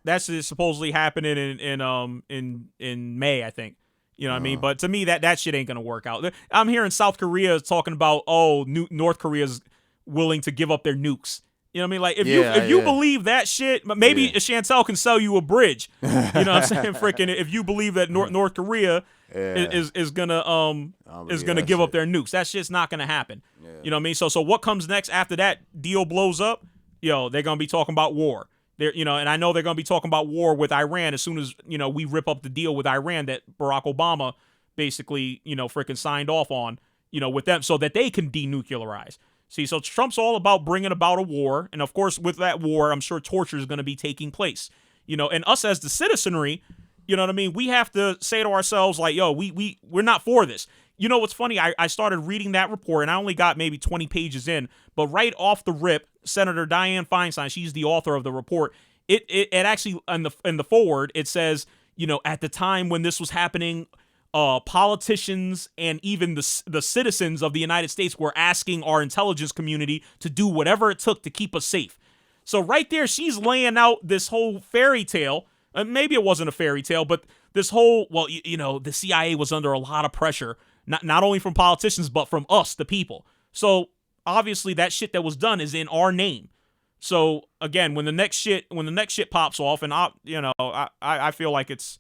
S7: That's supposedly happening in May, I think. You know what I mean? But to me, that shit ain't gonna work out. I'm hearing South Korea talking about North Korea's willing to give up their nukes. You know what I mean? Like, if you believe that shit, maybe Chantel can sell you a bridge. You know what I'm saying? Freaking, if you believe that North Korea is gonna give up their nukes, that shit's not gonna happen. Yeah. You know what I mean? So what comes next after that deal blows up? They're gonna be talking about war. And I know they're gonna be talking about war with Iran as soon as we rip up the deal with Iran that Barack Obama basically freaking signed off on with them so that they can denuclearize. See, so Trump's all about bringing about a war, and of course, with that war, I'm sure torture is going to be taking place. And us as the citizenry, you know what I mean? We have to say to ourselves, like, yo, we're not for this. What's funny? I started reading that report, and I only got maybe 20 pages in, but right off the rip, Senator Dianne Feinstein, she's the author of the report. It actually in the foreword it says, at the time when this was happening. Politicians and even the citizens of the United States were asking our intelligence community to do whatever it took to keep us safe. So right there, she's laying out this whole fairy tale. Maybe it wasn't a fairy tale, but this whole, the CIA was under a lot of pressure, not only from politicians, but from us, the people. So obviously that shit that was done is in our name. So again, when the next shit pops off, and I feel like it's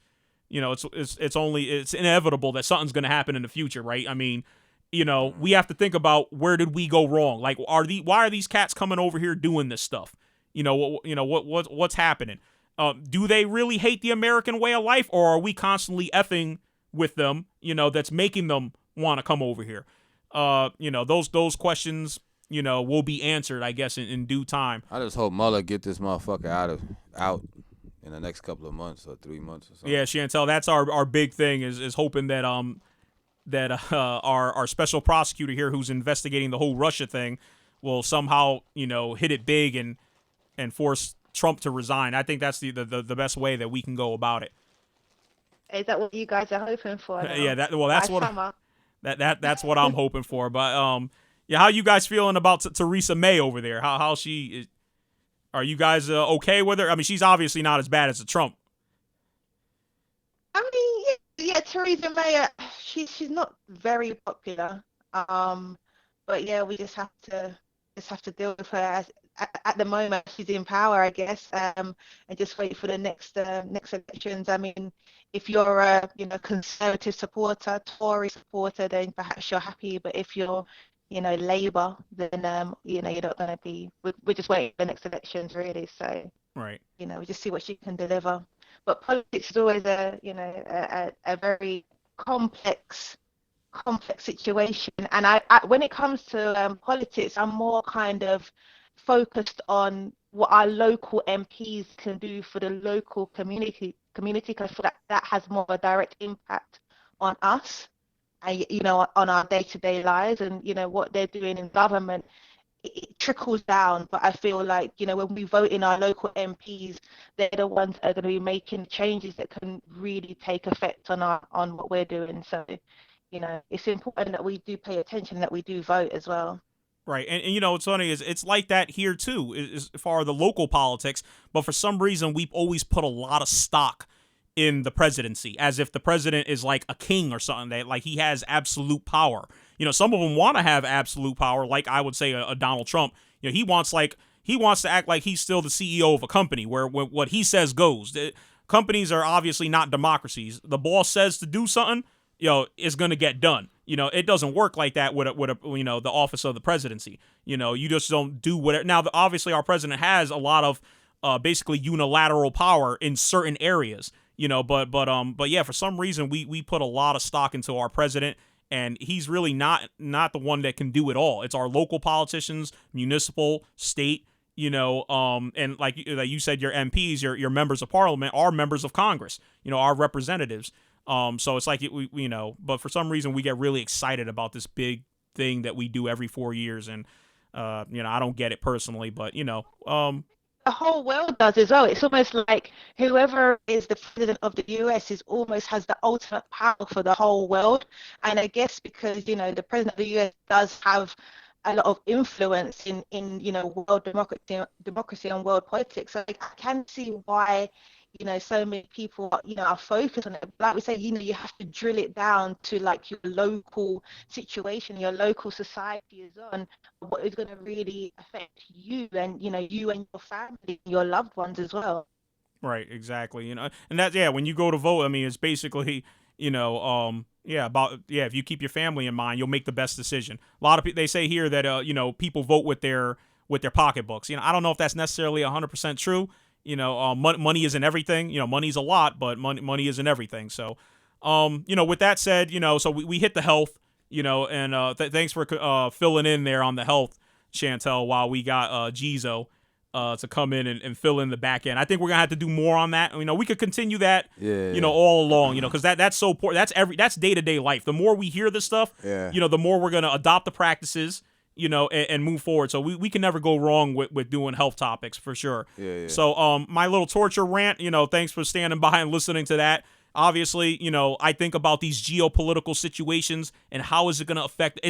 S7: inevitable that something's going to happen in the future, right? I mean, we have to think about where did we go wrong? Like, why are these cats coming over here doing this stuff? What's happening? Do they really hate the American way of life, or are we constantly effing with them, that's making them want to come over here? Those questions, will be answered, I guess, in due time.
S9: I just hope Mueller get this motherfucker out in the next couple of months or 3 months or something.
S7: Yeah, Chantel, that's our big thing is hoping that our special prosecutor here, who's investigating the whole Russia thing, will somehow hit it big and force Trump to resign. I think that's the best way that we can go about it.
S8: Is that what you guys are hoping for now?
S7: Yeah, that's what
S8: summer?
S7: that's what I'm hoping for. But yeah, how you guys feeling about Theresa May over there? How she is? Are you guys okay with her? I mean, she's obviously not as bad as a Trump.
S8: I mean, yeah, Theresa May, she's not very popular. But yeah, we just have to deal with her at the moment. She's in power, I guess, and just wait for the next elections. I mean, if you're a conservative supporter, Tory supporter, then perhaps you're happy. But if you're Labour, then you're not going to be. We're just waiting for the next elections, really. So
S7: right,
S8: we just see what she can deliver. But politics is always a very complex situation. And I when it comes to politics, I'm more kind of focused on what our local MPs can do for the local community, because I feel that has more of a direct impact on us, and on our day-to-day lives, and what they're doing in government, it trickles down. But I feel like when we vote in our local MPs, they're the ones that are going to be making changes that can really take effect on what we're doing. So it's important that we do pay attention, that we do vote as well.
S7: Right, and what's funny is it's like that here too, as far as the local politics. But for some reason, we've always put a lot of stock in the presidency, as if the president is like a king or something, that like he has absolute power. Some of them want to have absolute power, like I would say a Donald Trump. He wants to act like he's still the CEO of a company, where what he says goes. Companies are obviously not democracies. The boss says to do something, it's going to get done. It doesn't work like that with the office of the presidency. You just don't do whatever. Now, obviously, our president has a lot of basically unilateral power in certain areas. But yeah, for some reason we put a lot of stock into our president, and he's really not the one that can do it all. It's our local politicians, municipal, state, and like you said, your MPs, your members of parliament are members of Congress, our representatives. So it's like but for some reason we get really excited about this big thing that we do every 4 years, and I don't get it personally, but
S8: the whole world does as well. It's almost like whoever is the president of the US almost has the ultimate power for the whole world. And I guess because the president of the US does have a lot of influence in world democracy and world politics. So I can see why so many people are focused on it. Like we say, you have to drill it down to like your local situation, your local society is on what is going to really affect you and you and your family, your loved ones as well.
S7: Right, exactly. And that's, when you go to vote, I mean, it's basically if you keep your family in mind, you'll make the best decision. A lot of people, they say here that people vote with their pocketbooks. I don't know if that's necessarily 100% true. Money isn't everything. Money's a lot, but money isn't everything. So, with that said, so we hit the health, and thanks for filling in there on the health, Chantel, while we got Gizo to come in and fill in the back end. I think we're gonna have to do more on that. We could continue that, all along, because that's so important. That's day-to-day life. The more we hear this stuff, the more we're gonna adopt the practices, and move forward. So we can never go wrong with doing health topics for sure.
S9: Yeah.
S7: So my little torture rant, thanks for standing by and listening to that. Obviously, I think about these geopolitical situations and how is it going to affect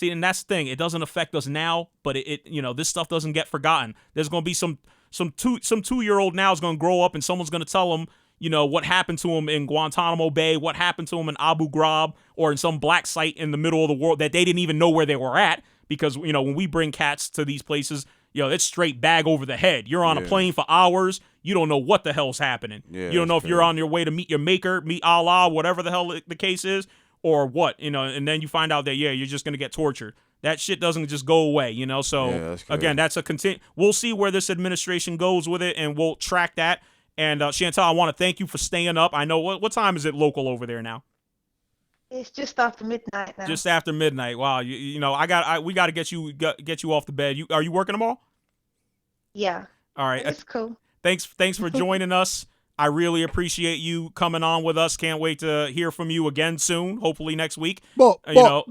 S7: and that's the thing. It doesn't affect us now, but it this stuff doesn't get forgotten. There's going to be some 2-year-old now is going to grow up and someone's going to tell them, what happened to him in Guantanamo Bay, what happened to him in Abu Ghraib, or in some black site in the middle of the world that they didn't even know where they were at. Because, when we bring cats to these places, it's straight bag over the head. You're on a plane for hours. You don't know what the hell's happening.
S9: Yeah,
S7: you don't know if you're on your way to meet your maker, meet Allah, whatever the hell the case is, or what, and then you find out that, you're just going to get tortured. That shit doesn't just go away, So, again, that's we'll see where this administration goes with it, and we'll track that. And, Chantal, I want to thank you for staying up. I know, what time is it local over there now?
S8: It's just after midnight now.
S7: Just after midnight. Wow. You know, we got to get you off the bed. Are you working tomorrow?
S8: Yeah.
S7: All right.
S8: It's cool.
S7: Thanks for joining us. I really appreciate you coming on with us. Can't wait to hear from you again soon. Hopefully next week.
S9: We got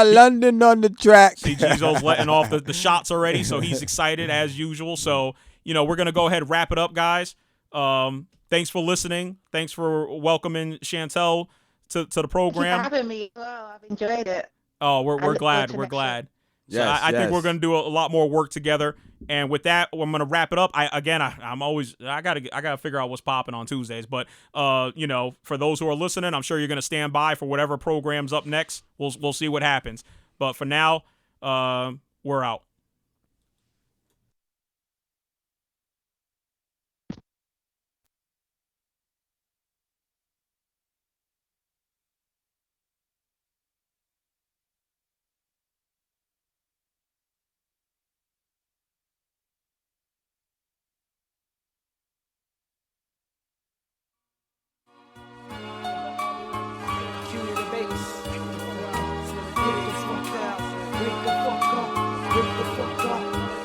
S9: London on the track.
S7: See, Gizo's letting off the shots already, so he's excited as usual. So, you know, we're going to go ahead and wrap it up, guys. Thanks for listening. Thanks for welcoming Chantel to the program.
S8: Thank you for having me. Well, I've enjoyed it.
S7: Oh, we're glad. We're glad. So
S9: Yes,
S7: I think we're going to do a lot more work together. And with that, I'm going to wrap it up. I gotta figure out what's popping on Tuesdays. But you know, for those who are listening, I'm sure you're going to stand by for whatever program's up next. We'll see what happens. But for now, we're out.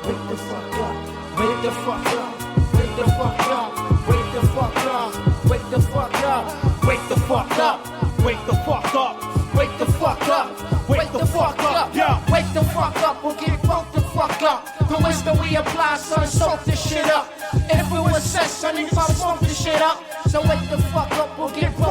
S2: Wake the fuck up, wake the fuck up, wake the fuck up, wake the fuck up, wake the fuck up, wake the fuck up, wake the fuck up, wake the fuck up, yeah, wake the fuck up, we'll get woke the fuck up. The wisdom we apply, son, soak this shit up. If it was sex, son, you probably smoke this shit up. So wake the fuck up, we'll get woke